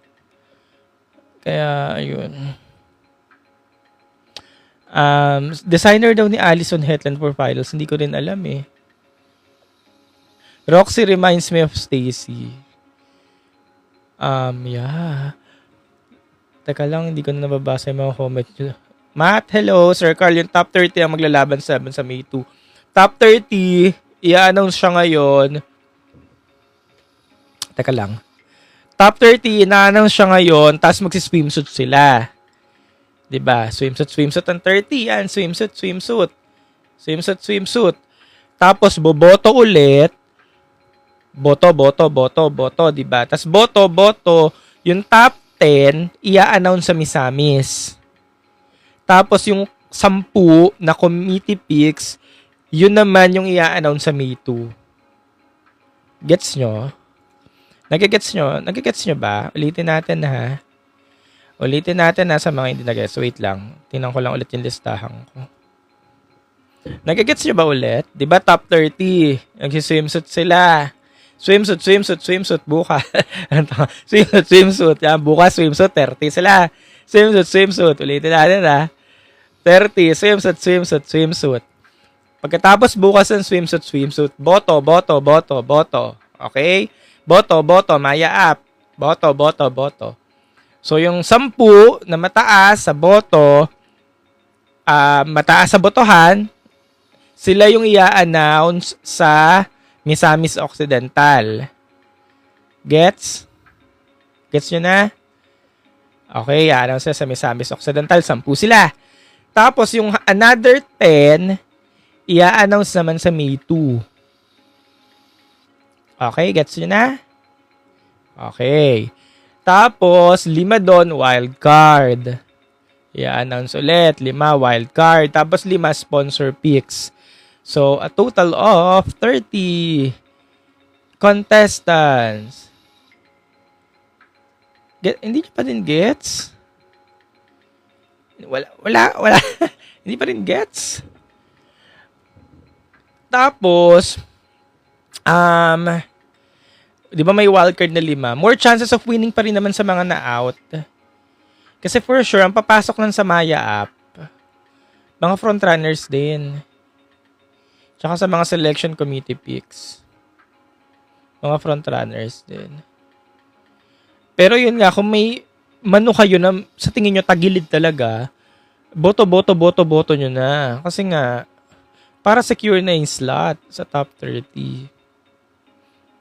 Speaker 1: Kaya, ayun. Designer daw ni Allison Hetland for finals. Hindi ko rin alam Roxy reminds me of Stacy. Yeah. Teka lang, hindi ko na nababasa yung mga comment nyo. Matt, hello. Sir Carl, yung top 30 ang maglalaban sa May 2. Top 30, i-announce siya ngayon. Teka lang. Top 30, na-announce siya ngayon, tapos magsi-swimsuit sila. Diba? Swimsuit ang 30. Yan, swimsuit. Swimsuit. Tapos, boboto ulit. Boto. Diba? Tapos, boto. Yung top 10, i-announce sa Misamis. Tapos, yung 10 na committee picks, yun naman yung i-announce sa May 2. Gets nyo? Nagigets nyo ba? Ulitin natin ha. Sa mga hindi nag-gets. Wait lang. Tingnan ko lang ulit yung listahan ko. Nagigets nyo ba ulit? Diba top 30? Nagsiswimsuit sila. Swimsuit. Bukas. swimsuit. Yan, bukas swimsuit. 30 sila. Swimsuit. Ulitin natin ha. 30. Swimsuit. Pagkatapos bukas ng swimsuit. Boto. Okay? Boto, Maya up. Boto. So, yung 10 na mataas sa boto, mataas sa botohan, sila yung i-announce sa Misamis Occidental. Gets? Gets nyo na? Okay, i-announce sa Misamis Occidental. 10 sila. Tapos, yung another 10, i-announce naman sa May 2. Okay, gets nyo na? Okay. Tapos, 5 doon, wild card. I-announce ulit, 5 wild card. Tapos, 5 sponsor picks. So, a total of 30 contestants. Hindi nyo pa din gets? Wala. Hindi pa rin gets? Tapos, di ba may wildcard na 5? More chances of winning pa rin naman sa mga na-out. Kasi for sure, ang papasok ng Samaya app, mga frontrunners din. Tsaka sa mga selection committee picks. Mga frontrunners din. Pero yun nga, kung may mano kayo na sa tingin nyo tagilid talaga, boto nyo na. Kasi nga, para secure na yung slot sa top 30.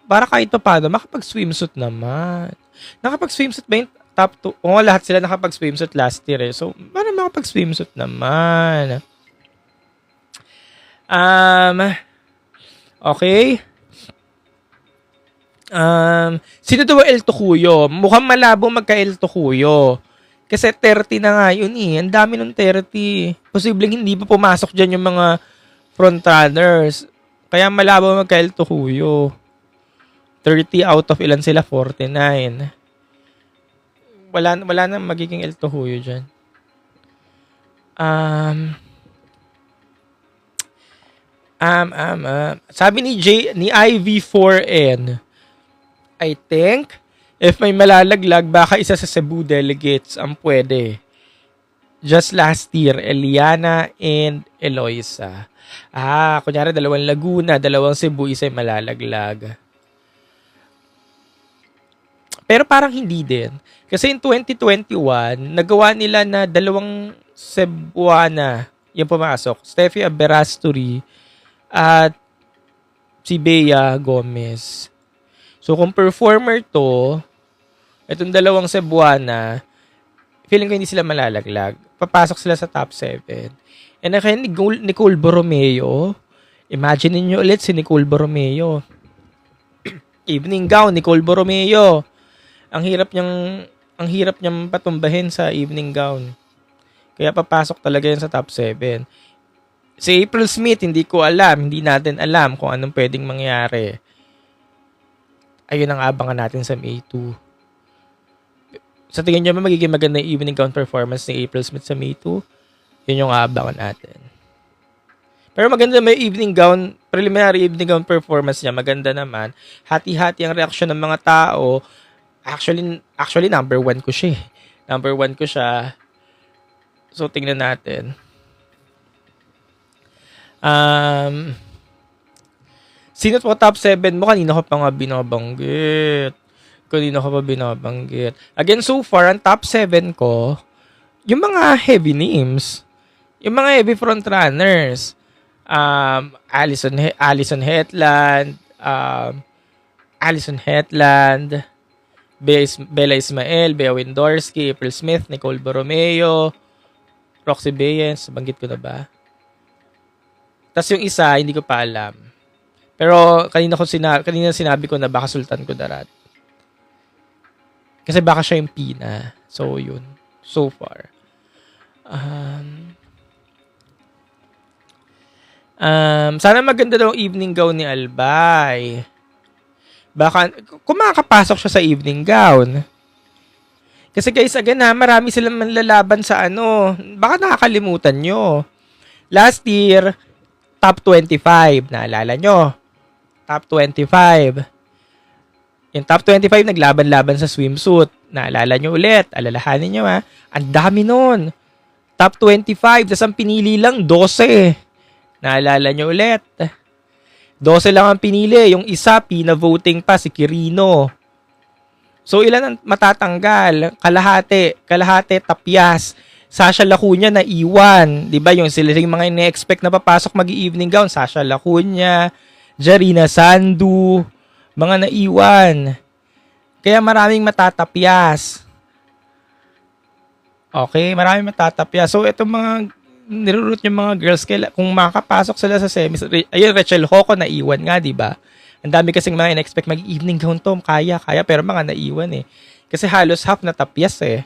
Speaker 1: Para kahit pa paano, makapag-swimsuit naman. Nakapag-swimsuit ba yung top 2? Oo, lahat sila nakapag-swimsuit last year eh. So, para makapag-swimsuit naman. Okay. Sino daw El Tocuyo? Mukhang malabo magka-El Tocuyo. Kasi 30 na nga yun eh. Ang dami ng 30. Posibleng hindi pa pumasok dyan yung mga frontrunners. Kaya malabo magka-El Tocuyo. 30 out of ilan sila? 49. Wala na magiging El Tocuyo dyan. Sabi ni IV4N, I think, if may malalaglag, baka isa sa Cebu delegates ang pwede. Just last year, Eliana and Eloisa. Kunyari, 2 Laguna, 2 Cebu, isa yung malalaglag. Pero parang hindi din. Kasi in 2021, nagawa nila na 2 Cebuana yung pumasok. Steffi Aberasturi at si Bea Gomez. So, kung performer to, itong 2 Cebuana, feeling ko hindi sila malalaglag. Papasok sila sa top 7. And kaya Nicole Borromeo, imagine niyo ulit si Nicole Borromeo. Evening gown, Nicole Borromeo. Ang hirap niyang patumbahin sa evening gown. Kaya papasok talaga yan sa top 7. Si April Smith, hindi ko alam. Hindi natin alam kung anong pwedeng mangyari. Ayun ang abangan natin sa May 2. Sa tingin nyo ba magiging maganda yung evening gown performance ni April Smith sa May 2? Yun yung abangan natin. Pero maganda may evening gown, preliminary evening gown performance niya. Maganda naman. Hati-hati ang reaksyon ng mga tao. Actually number 1 ko siya. Number 1 ko siya. So, tingnan natin. Sino po top 7 mo? Kanina ko pa nga binabanggit. Again, so far, ang top 7 ko, yung mga heavy names. Yung mga heavy frontrunners. Alison Hetland, Bella Ismael, Bea Windorski, April Smith, Nicole Borromeo, Roxy Bayens, banggit ko na ba? Tapos yung isa, hindi ko pa alam. Pero kanina sinabi ko na baka Sultan Kudarat. Kasi baka siya yung Pina. So, yun. So far. Sana maganda daw evening gown ni Albay. Baka, kung makakapasok siya sa evening gown. Kasi guys, again marami silang manlalaban sa baka nakakalimutan nyo. Last year, top 25. Naalala nyo? Top 25. Yung top 25, naglaban-laban sa swimsuit. Naalala nyo ulit. Alalahanin nyo Ang dami nun. Top 25. Tas ang pinili lang, 12. Naalala nyo ulit. 12 lang ang pinili. Yung isa, pina-voting pa, si Quirino. So, ilan ang matatanggal? Kalahati, Tapias. Sasha Lacuna na iwan. Diba? Yung sila yung mga ine-expect na papasok mag-evening gown. Sasha Lacuna, Jarina Sandu, mga naiwan. Kaya maraming matatapyas. Okay? Maraming matatapyas. So, itong mga nirurut yung mga girls, kung makakapasok sila sa semis, ayun, Rachel Hoco naiwan nga, diba? Ang dami kasing mga in-expect mag-evening gown to, kaya, pero mga naiwan eh. Kasi halos half na tapyas eh.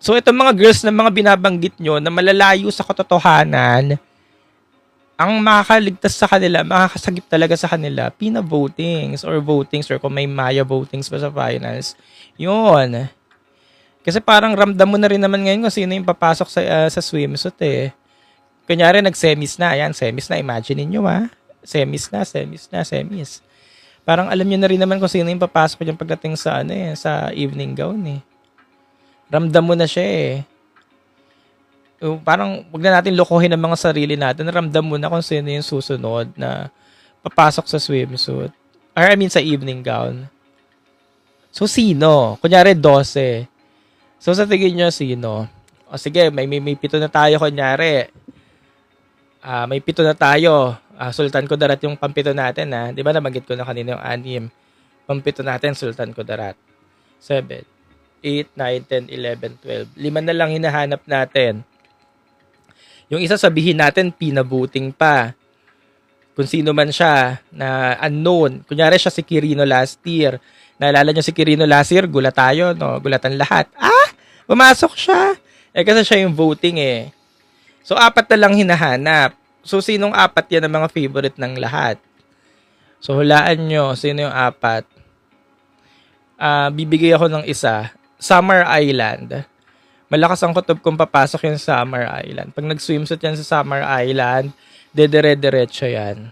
Speaker 1: So, itong mga girls na mga binabanggit nyo na malalayo sa katotohanan, ang makakaligtas sa kanila, makakasagip talaga sa kanila, Pina votings or votings or kung may Maya votings pa sa finals. Yun. Kasi parang ramdam mo na rin naman ngayon kung sino yung papasok sa swimsuit eh. Kunyari nag-semis na, ayan, semis na, imagine niyo Semis na, semis na, semis. Parang alam niyo na rin naman kung sino yung papasok yung pagdating sa sa evening gown eh. Ramdam mo na siya eh. Parang wag na natin lokohin ang mga sarili natin. Ramdam mo na kung sino yung susunod na papasok sa swimsuit. Or I mean sa evening gown. So sino? Kunyari 12. So sa tingin nyo sino? O sige, may 7 na tayo kunyari. May 7 na tayo. Sultan Kudarat yung pampito natin ha. Di ba nabanggit ko na kanina yung 6. Pampito natin, Sultan Kudarat. 7, 8, 9, 10, 11, 12. 5 na lang hinahanap natin. Yung isa sabihin natin, pinabuting pa. Kung sino man siya na unknown. Kunyari siya si Kirino last year. Naalala niyo si Kirino last year, gulat tayo, no? Gulatan lahat. Pumasok siya. Kasi siya yung voting eh. So, 4 na lang hinahanap. So, sinong 4 yan ang mga favorite ng lahat? So, hulaan nyo, sino yung 4? Bibigay ako ng isa. Summer Island. Malakas ang kutob kung papasok yung Summer Island. Pag nag-swimsuit yan sa Summer Island, dedire-diretso yan.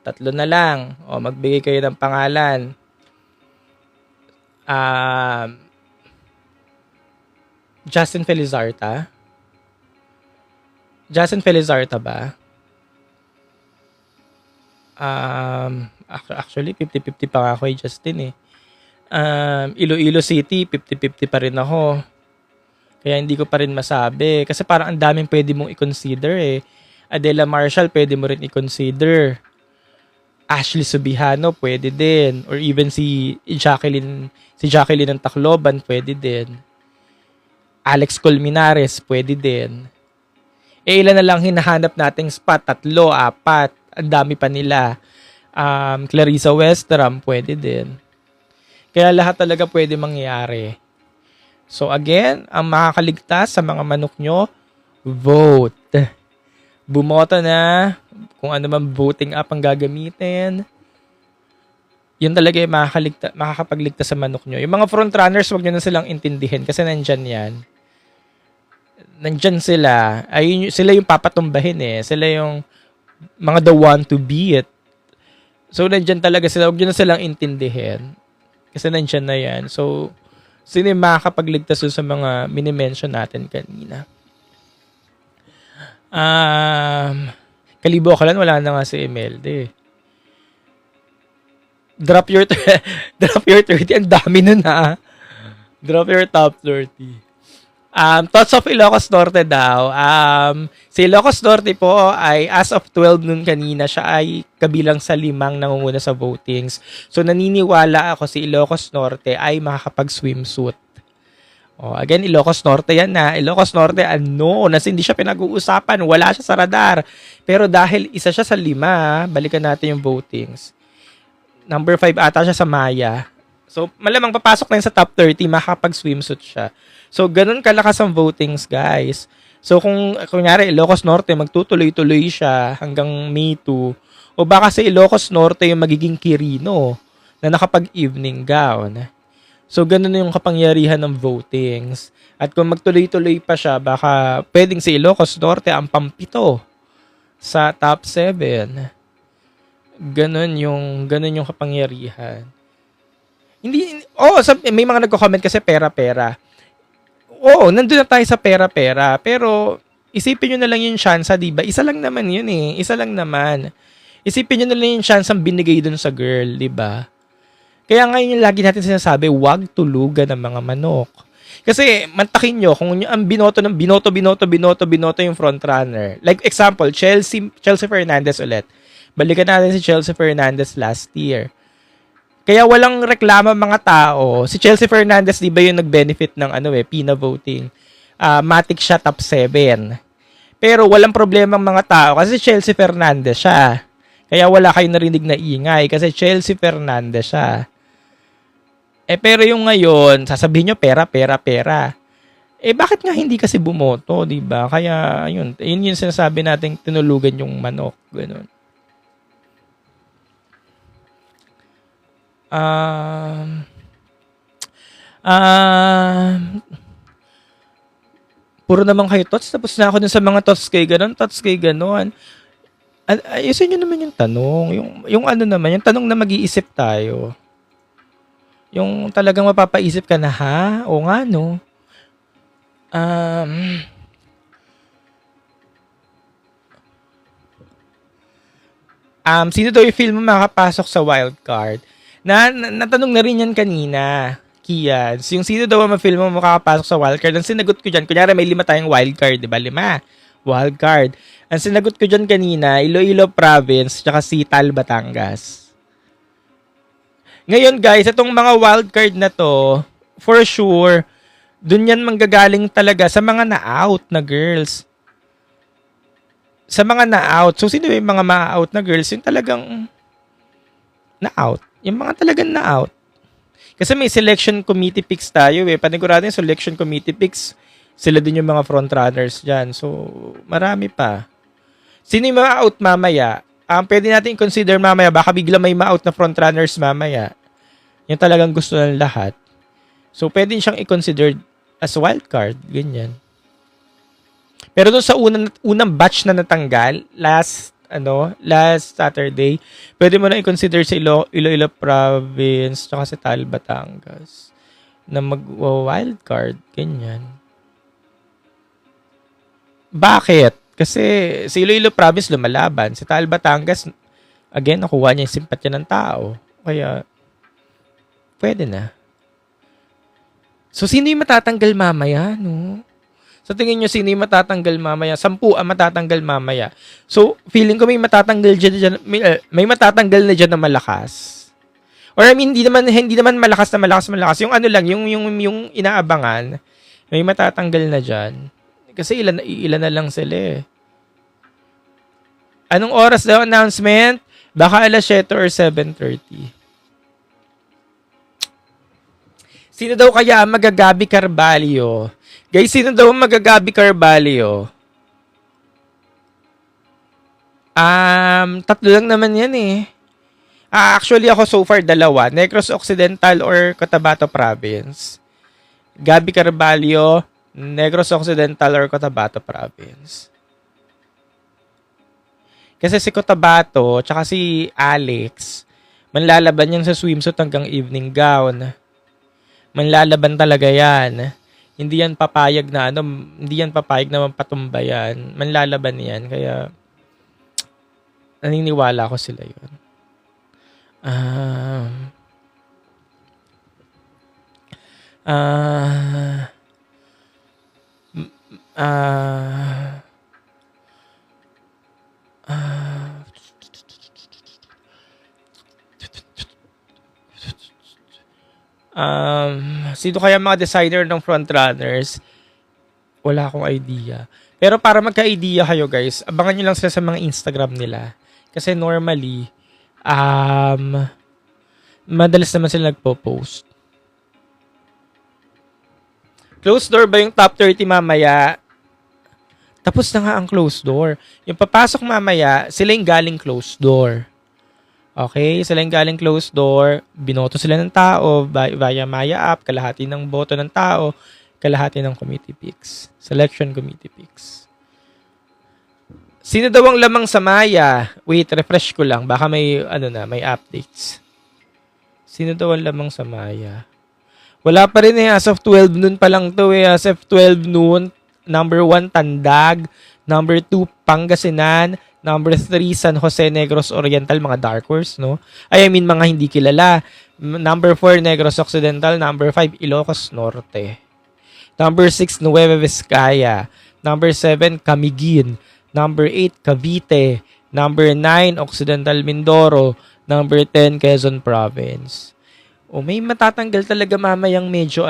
Speaker 1: 3 na lang. O, magbigay kayo ng pangalan. Justin Felizarta. Justin Felizarta ba? Actually, 50-50 pa nga ako kay Justin eh. Iloilo City, 50-50 pa rin ako. Kaya hindi ko pa rin masabi. Kasi parang ang daming pwede mong i-consider eh. Adela Marshall, pwede mo rin i-consider. Ashley Subihano, pwede din. Or even si Jacqueline ng Tacloban, pwede din. Alex Colmenares, pwede din. Ilan na lang hinahanap nating spot? 3, 4. Ang dami pa nila. Clarissa Westram, pwede din. Kaya lahat talaga pwede mangyari. So again, ang makakaligtas sa mga manok nyo, vote. Bumoto na kung ano man voting app ang gagamitin. Yun talaga yung makakapagligtas sa manok nyo. Yung mga frontrunners, wag nyo na silang intindihin kasi nandyan yan. Nandyan sila. Sila yung papatumbahin eh. Sila yung mga the one to beat. So nandyan talaga sila. Wag nyo na silang intindihin. Kasi nandyan na yan. So, sino yung makakapagligtas sa mga minimension natin kanina? Kalibo ka lang, wala na nga si Imelda eh. Drop your 30. Ang dami nun ha. Drop your top 30. Thoughts of Ilocos Norte daw. Si Ilocos Norte po ay as of 12 noon kanina, siya ay kabilang sa 5 nangunguna sa votings. So naniniwala ako si Ilocos Norte ay makakapag-swimsuit. Again, Ilocos Norte yan na. Ilocos Norte, nas hindi siya pinag-uusapan. Wala siya sa radar. Pero dahil isa siya sa 5, balikan natin yung votings. Number 5 ata siya sa Maya. So, malamang papasok na yun sa top 30, makakapag-swimsuit siya. So, ganun kalakas ang votings, guys. So, kung kunyari, Ilocos Norte, magtutuloy-tuloy siya hanggang May 2, o baka si Ilocos Norte yung magiging Kirino na nakapag-evening gown. So, ganun yung kapangyarihan ng votings. At kung magtuloy-tuloy pa siya, baka pwedeng si Ilocos Norte ang pampito sa top 7. Ganun yung kapangyarihan. May mga nagko-comment kasi pera-pera. Nandun na tayo sa pera-pera. Pero, isipin nyo na lang yung chance, di ba? Isa lang naman yun eh. Isa lang naman. Isipin nyo na lang yung chance ang binigay dun sa girl, di ba? Kaya ngayon yung lagi natin sinasabi, wag tulugan ng mga manok. Kasi, mantakin nyo, kung ang binoto yung frontrunner. Like, example, Chelsea Fernandez ulit. Balikan natin si Chelsea Fernandez last year. Kaya walang reklama mga tao. Si Chelsea Fernandez, di ba yung nag-benefit ng Pina voting? Matic siya top 7. Pero walang problema ang mga tao kasi Chelsea Fernandez siya. Kaya wala kayong narinig na ingay kasi Chelsea Fernandez siya. Pero yung ngayon, sasabihin nyo pera. Bakit nga hindi kasi bumoto, 'di ba? Kaya yun yung sinasabi nating tinulugan yung manok, gano'n. Um, um, Puro naman kayo tots, tapos na ako dun sa mga tots kay gano'n. Ayusin niyo naman yung tanong, yung ano naman, yung tanong na mag-iisip tayo. Yung talagang mapapaisip ka na, ha? O nga, no? Um, Sino daw yung feel mo makapasok sa wildcard? Natanong na rin yan kanina, Kian. Yung sino daw ang feel mo makakapasok sa wildcard? Ang sinagot ko dyan, kunyari may 5 tayong wildcard, di ba? 5. Wildcard. Ang sinagot ko dyan kanina, Iloilo Province, tsaka Sital, Batangas. Ngayon guys, itong mga wildcard na to, for sure, dun yan manggagaling talaga sa mga na-out na girls. Sa mga na-out. So, sino yung mga ma-out na girls? Yung talagang na-out. Yung mga talagang na-out. Kasi may selection committee picks tayo eh. Panigurado yung selection committee picks, sila din yung mga frontrunners dyan. So, marami pa. Sino yung ma-out mamaya? Pwede natin consider mamaya, baka bigla may ma-out na frontrunners mamaya. Yung talagang gusto ng lahat. So, pwede siyang i-consider as wildcard. Ganyan. Pero doon sa unang batch na natanggal, last Saturday, pwede mo na i-consider sa Iloilo Province tsaka sa Tal, Batangas na mag-wildcard. Ganyan. Bakit? Kasi sa Iloilo Province lumalaban. Sa Tal, Batangas, again, nakuha niya yung simpatya ng tao. Kaya, pwede na. So, sino yung matatanggal mamaya, no? Sa tingin nyo, sino yung matatanggal mamaya? 10 ang matatanggal mamaya. So, feeling ko may matatanggal dyan, may matatanggal na dyan na malakas. Or I mean, hindi naman malakas. Yung ano lang, yung inaabangan, may matatanggal na dyan. Kasi ilan na lang sila eh. Anong oras daw announcement? Baka alas 7 or 7:30. Sino daw kaya ang magagabi Carvalho? Guys, sino daw ang magagabi Carvalho? Tatlo lang naman yan eh. Actually ako so far 2. Negros Occidental or Cotabato Province. Gabi Carvalho, Negros Occidental or Cotabato Province. Kasi si Cotabato, tsaka si Alex, manlalaban yan sa swimsuit hanggang evening gown. Manlalaban talaga yan. Hindi yan papayag na mapatumba yan. Manlalaban yan. Kaya, naniniwala ko sila yun. Sino kaya mga decider ng frontrunners? Wala akong idea. Pero para magka-idea kayo guys, abangan nyo lang sila sa mga Instagram nila. Kasi normally, madalas naman sila nagpo-post. Closed door ba yung top 30 mamaya? Tapos na nga ang closed door. Yung papasok mamaya, sila yung galing closed door. Okay, sila yung galing closed door, binoto sila ng tao via Maya app, kalahati ng boto ng tao, kalahati ng committee picks. Selection committee picks. Sino daw ang lamang sa Maya? Wait, refresh ko lang. Baka may, may updates. Sino daw ang lamang sa Maya? Wala pa rin eh. As of 12 noon pa lang to eh. As of 12 noon, number 1, Tandag. Number 2, Pangasinan. Number 3, San Jose Negros Oriental, mga dark horse, no? I mean, mga hindi kilala. Number 4, Negros Occidental. Number 5, Ilocos Norte. Number 6, Nueva Vizcaya. Number 7, Camiguin. Number 8, Cavite. Number 9, Occidental Mindoro. Number 10, Quezon Province. May matatanggal talaga mamayang medyo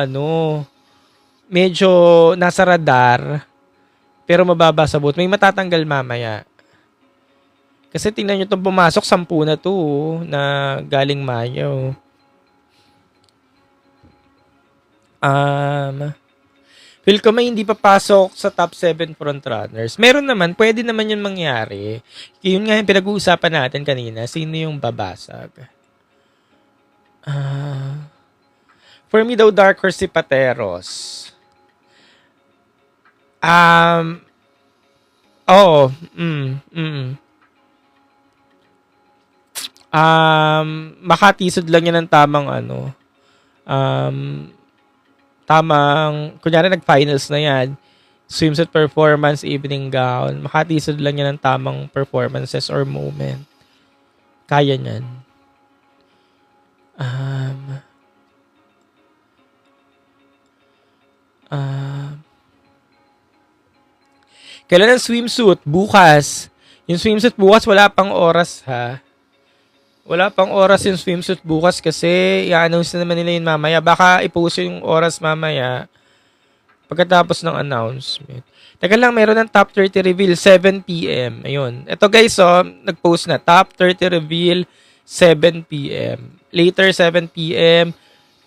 Speaker 1: nasa radar, pero mababa sa vote. May matatanggal mamaya. Kasi tingnan nyo itong pumasok, 10 na to na galing Mayo. Feel ko may hindi papasok sa top 7 frontrunners. Meron naman, pwede naman yun mangyari. Yun nga yung pinag-uusapan natin kanina. Sino yung babasag? For me daw, dark horse si Pateros. Oo. Makatisod lang yan ng tamang kunyari nag-finals na yan, swimsuit performance, evening gown, makatisod lang yan ng tamang performances or moment. Kaya niyan. Kailan ang swimsuit? Bukas. Yung swimsuit bukas, wala pang oras ha. Wala pang oras yung swimsuit bukas kasi i-announce na naman nila yun mamaya. Baka i-post yung oras mamaya pagkatapos ng announcement. Teka lang, meron ng top 30 reveal, 7 p.m. Ayun. Ito guys, nag-post na. Top 30 reveal, 7 p.m. Later, 7 p.m.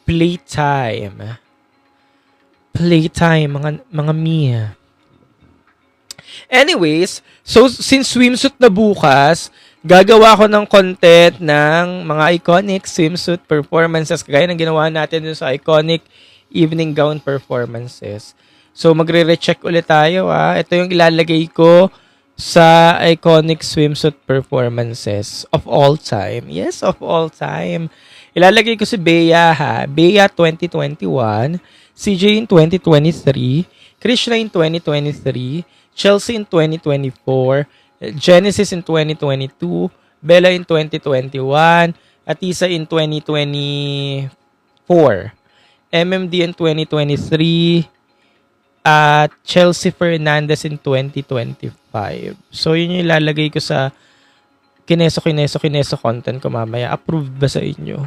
Speaker 1: Playtime. Playtime, mga Mia. Anyways, so since swimsuit na bukas, gagawa ko ng content ng mga iconic swimsuit performances kagaya ng ginawa natin dun sa iconic evening gown performances. So magre-recheck ulit tayo Ito yung ilalagay ko sa iconic swimsuit performances of all time. Yes, of all time. Ilalagay ko si Bea Bea 2021, CJ in 2023, Krishna in 2023, Chelsea in 2024, Genesis in 2022, Bella in 2021, Atisa in 2024, MMD in 2023, at Chelsea Fernandez in 2025. So, yun yung ilalagay ko sa kineso content ko mamaya. Approved ba sa inyo?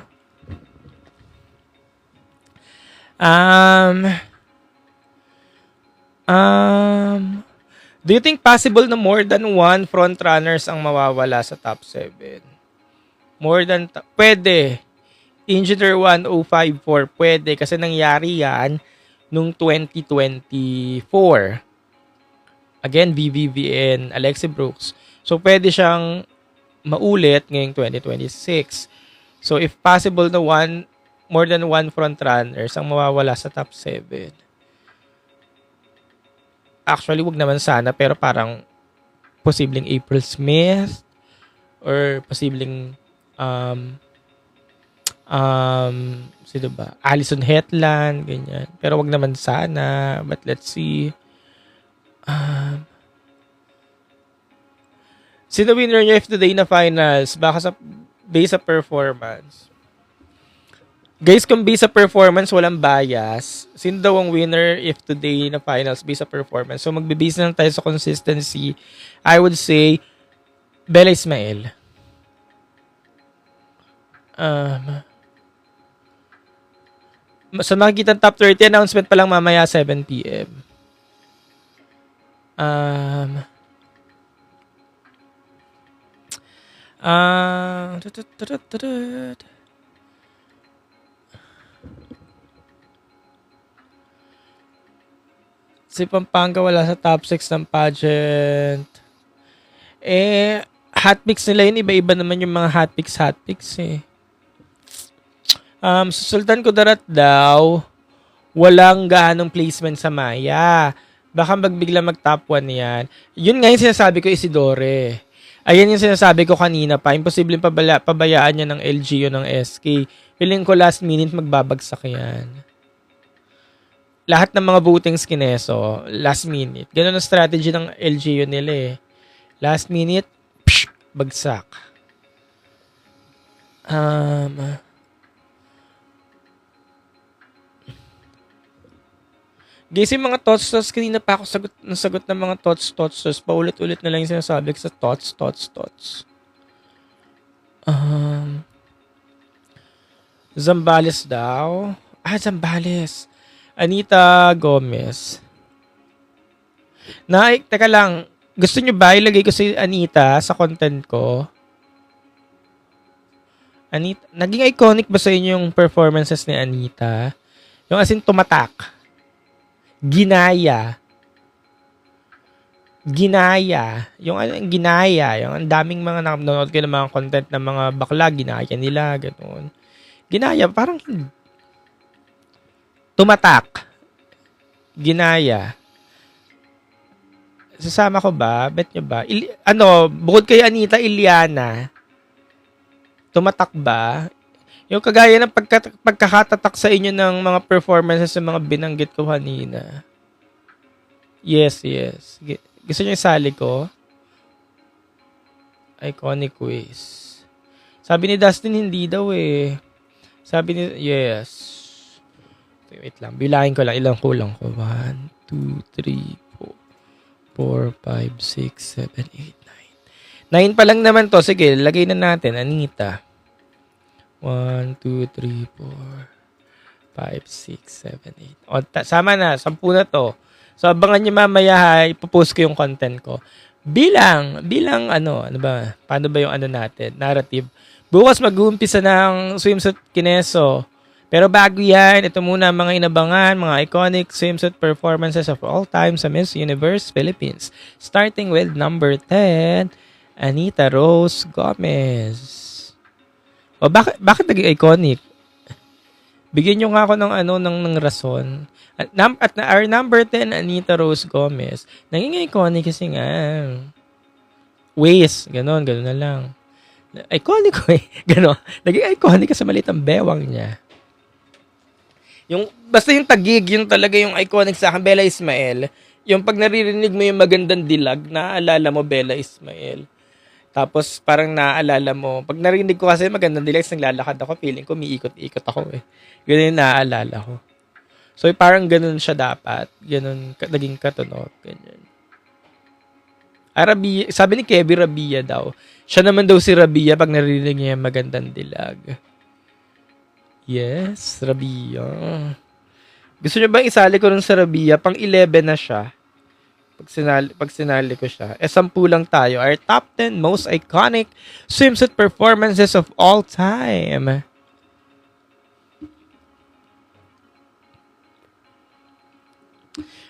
Speaker 1: Do you think possible na more than one frontrunners ang mawawala sa top 7? Pwede. Engineer 1054, pwede. Kasi nangyari yan nung 2024. Again, VVVN, Alexi Brooks. So, pwede siyang maulit ngayong 2026. So, if possible na more than one frontrunners ang mawawala sa top 7. Actually, wag naman sana, pero parang posibleng April Smith or posibleng sino ba? Alison Hetland, ganyan. Pero wag naman sana, but let's see. Sino winner niyo if today na finals? Baka based sa performance. Guys, kung based sa performance, walang bias. Sino daw ang winner if today na finals based sa performance? So, magbe-base na lang tayo sa consistency. I would say, Bella Ismael. Sa makikita top 30, announcement pa lang mamaya 7 p.m. Si Pampanga wala sa top 6 ng pageant. Hotpicks nila yun. Iba-iba naman yung mga hotpicks Sultan Kudarat daw, walang gaanong placement sa Maya. Baka magbigla mag-top 1 yan. Yun nga yung sinasabi ko, Isidore. Ayan yung sinasabi ko kanina pa. Imposibleng pabayaan niya ng LGU ng SK. Feeling ko last minute magbabagsak yan. Lahat ng mga votings kineso, last minute. Ganun ang strategy ng LGU nila Last minute, bagsak. Guys, yung mga thoughts, kanina pa ako nasagot ng mga thoughts. Paulit-ulit na lang yung sinasabi ko sa thoughts. Zambales daw. Zambales. Anita Gomez. Teka lang. Gusto nyo ba ilagay ko si Anita sa content ko? Anita, naging iconic ba sa inyo yung performances ni Anita? Yung as in tumatak. Ginaya. Ginaya. Yung ano, yung ginaya. Yung ang daming mga nanonood ko ng mga content ng mga bakla, ginaya nila, gano'n. Ginaya, parang tumatak. Ginaya. Sasama ko ba? Bet nyo ba? Bukod kay Anita Iliana, tumatak ba? Yung kagaya ng pagkakatatak sa inyo ng mga performances sa mga binanggit ko kanina. Yes. Gusto niyo isali ko? Iconic quiz. Sabi ni Dustin, hindi daw eh. Sabi ni, yes. Wait lang, bilangin ko lang, ilang kulang ko. 1, 2, 3, 4, 5, 6, 7, 8, 9. 9 pa lang naman to. Sige, lagay na natin. Anita. 1, 2, 3, 4, 5, 6, 7, 8. O, sama na. 10 na to. So, abangan nyo mamaya, ipopost ko yung content ko. Bilang, ano ba? Paano ba yung ano natin? Narrative. Bukas mag-uumpisa ng swimsuit kineso. Pero bago yan, ito muna mga inabangan, mga iconic swimsuit performances of all time sa Miss Universe Philippines. Starting with number 10, Anita Rose Gomez. O bakit naging iconic? Bigyan nyo nga ako ng rason. At our number 10, Anita Rose Gomez, naging iconic kasi nga, waist, ganon na lang. Iconic ko eh. Ganon. Naging iconic kasi maliit ang bewang niya. Basta yung tagig, yung talaga yung iconic sa akin, Bella Ismael. Yung pag naririnig mo yung magandang dilag, naaalala mo Bella Ismael. Tapos parang naaalala mo, pag narinig ko kasi magandang dilag, naglalakad ako, feeling ko umiikot-ikot ako eh. Ganun yung naaalala ko. So parang ganun siya dapat. Ganun, naging katunog. Ganyan. Rabia, sabi ni Kevin Rabia daw. Siya naman daw si Rabia pag narinig niya yung magandang dilag. Yes, Rabia. Gusto niyo bang isali ko rin sa Rabia? Pang 11 na siya. Pag sinali ko siya. 10 lang tayo. Our top 10 most iconic swimsuit performances of all time.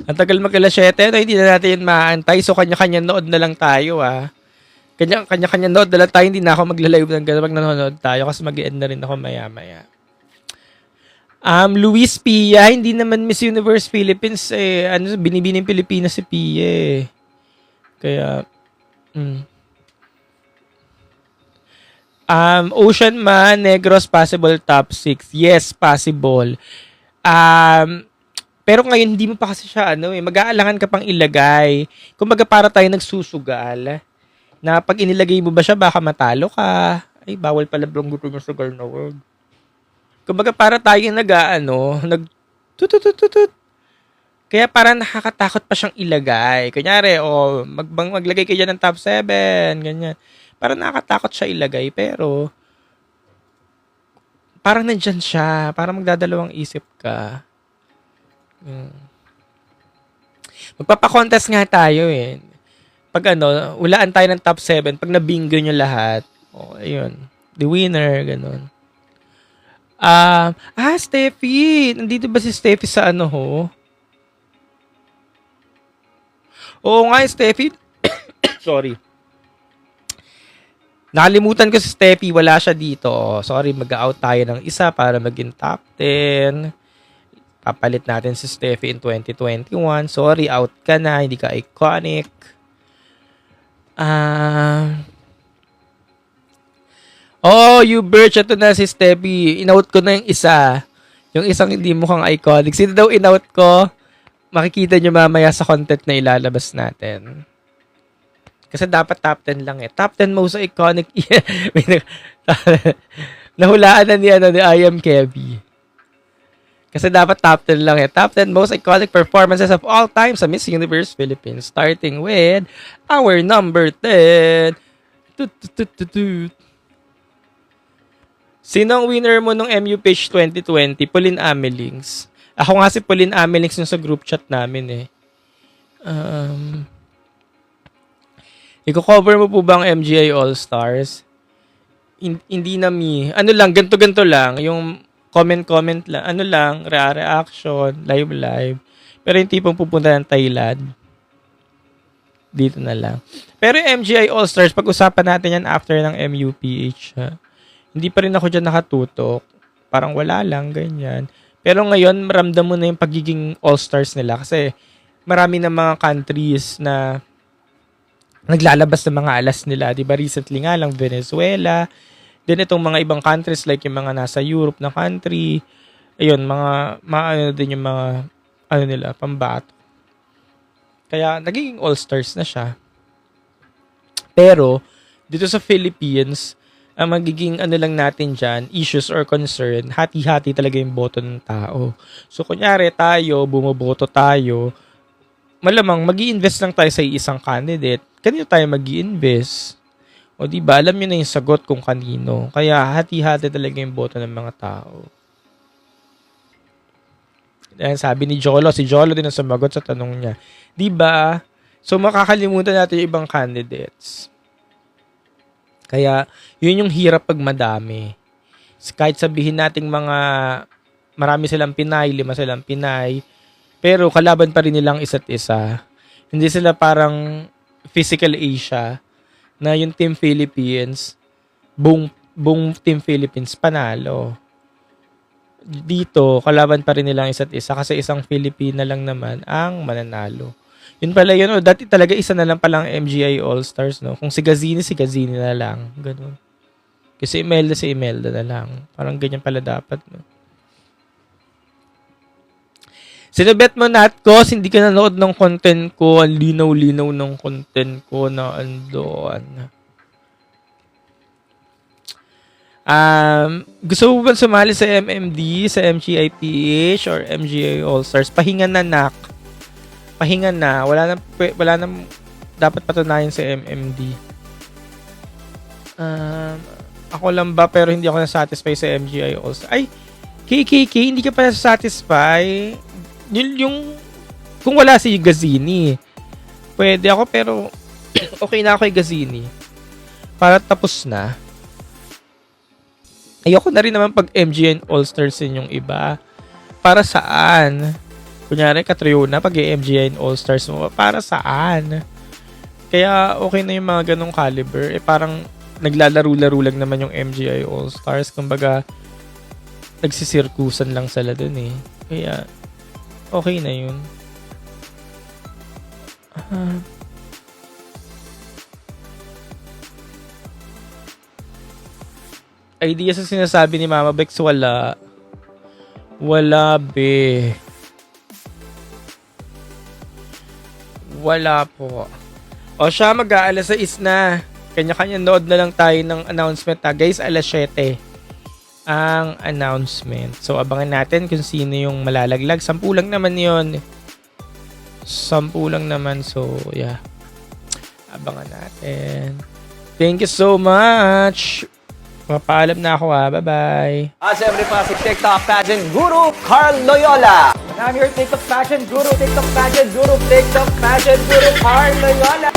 Speaker 1: Ang tagal mag-alas 7, hindi na natin maantay. So, kanya-kanya nood na lang tayo, Kanya-kanya nood na lang tayo. Hindi na ako magla-live ng gano'n pag nanonood tayo kasi mag-end na rin ako maya-maya. Luis Pia, hindi naman Miss Universe Philippines eh. Binibining Pilipinas si Pia eh. Kaya, Ocean Man, Negros, possible top 6. Yes, possible. Pero ngayon, hindi mo pa kasi siya, mag-aalangan ka pang ilagay. Kumbaga para tayo nagsusugal. Na pag inilagay mo ba siya, baka matalo ka. Ay, bawal pala blong yung sugar na word. Kumbaga para tayo tututututut. Kaya parang nakakatakot pa siyang ilagay. Kunyari, maglagay kayo dyan ng top 7, ganyan. Parang nakakatakot siya ilagay, pero parang nandyan siya. Parang magdadalawang isip ka. Magpapakontest nga tayo eh. Pag hulaan tayo ng top 7, pag nabingo nyo lahat, ayun, the winner, ganun. Steffi! Nandito ba si Steffi sa ho? Oo nga, Steffi. Sorry. Nakalimutan ko si Steffi, wala siya dito. Sorry, mag-out tayo ng isa para maging top 10. Papalit natin si Steffi in 2021. Sorry, out ka na, hindi ka iconic. You Birch, ito na si Steffi. In-out ko na yung isa. Yung isang hindi mukhang iconic. Sino daw in-out ko? Makikita nyo mamaya sa content na ilalabas natin. Kasi dapat top 10 lang eh. Top 10 most iconic. Nahulaan na ni I Am Kevy. Kasi dapat top 10 lang eh. Top 10 most iconic performances of all time sa Miss Universe Philippines. Starting with our number 10. Sino ang winner mo nung MU Page 2020? Pauline Amelings. Ako nga si Pauline Amelings yung sa group chat namin eh. Iko-cover mo po ba ang MGI All-Stars? Hindi na mi. Ganto-ganto lang. Yung comment lang. Reaction, live. Pero yung tipong pupunta ng Thailand, dito na lang. Pero yung MGI All-Stars, pag-usapan natin yan after ng MUPH. Ha? Hindi pa rin ako dyan nakatutok. Parang wala lang, ganyan. Pero ngayon, maramdam mo na yung pagiging All-Stars nila kasi marami ng mga countries na naglalabas ng mga alas nila. Diba recently nga lang, Venezuela. Then itong mga ibang countries like yung mga nasa Europe na country. Ayun, ano din yung mga ano nila, pambato. Kaya nagiging all-stars na siya. Pero dito sa Philippines, ang magiging ano lang natin dyan, issues or concern, hati-hati talaga yung boto ng tao. So kunyari tayo, bumoboto tayo, malamang mag-i-invest lang tayo sa isang candidate. Kanino tayo mag-i-invest? O di ba, alam nyo na yung sagot kung kanino. Kaya hati-hati talaga yung boto ng mga tao. Ayan, sabi ni Jolo, si Jolo din ang sumagot sa tanong niya. Diba? So, makakalimutan natin yung ibang candidates. Kaya, yun yung hirap pag madami. Kahit sabihin nating marami silang Pinay, 5 silang Pinay, pero kalaban pa rin nilang isa't isa. Hindi sila parang physical Asia, na yung Team Philippines, buong Team Philippines panalo. Dito, kalaban pa rin nilang isa't isa kasi isang Filipina lang naman ang mananalo. Yun pala yun. Dati talaga isa na lang palang MGI All-Stars, no? Kung si Gazini na lang. Ganun. Kasi si Imelda na lang. Parang ganyan pala dapat, no? Sinubet mo, Natkos, hindi ka nanood ng content ko. Ang linaw-linaw ng content ko na andoon. Gusto mo ba sumali sa MMD, sa MGIPH, or MGI All-Stars? Pahinga na, nak. Pahinga na. Wala na dapat patunayan sa MMD. Ako lang ba, pero hindi ako na-satisfy sa MGI All-Stars. Ay, KKK, hindi ka pa na-satisfy. Yung kung wala si Gazini, pwede ako, pero okay na ako kay Gazini. Para tapos na. Ayoko na rin naman pag MGN All-Stars din yung iba. Para saan? Kunyari, Catriona, pag MGN All-Stars mo, para saan? Kaya okay na yung mga ganong caliber. Parang naglalaro-laro lang naman yung MGI All-Stars. Kumbaga, nagsisirkusan lang sila dun eh. Kaya, okay na yun. Idea sa sinasabi ni Mama Bex, wala. Wala, be. Wala po. O siya, mag-aalas 6 na. Kanya-kanya nood na lang tayo ng announcement. Guys, alas 7 ang announcement. So, abangan natin kung sino yung malalaglag. 10 lang naman yun. 10 lang naman. So, yeah. Abangan natin. Thank you so much. Mapaalam na ako ha. Bye-bye.
Speaker 2: Siyempre pa si TikTok pageant guru Carl Loyola. I'm your TikTok pageant guru, TikTok pageant guru, TikTok pageant guru Carl Loyola.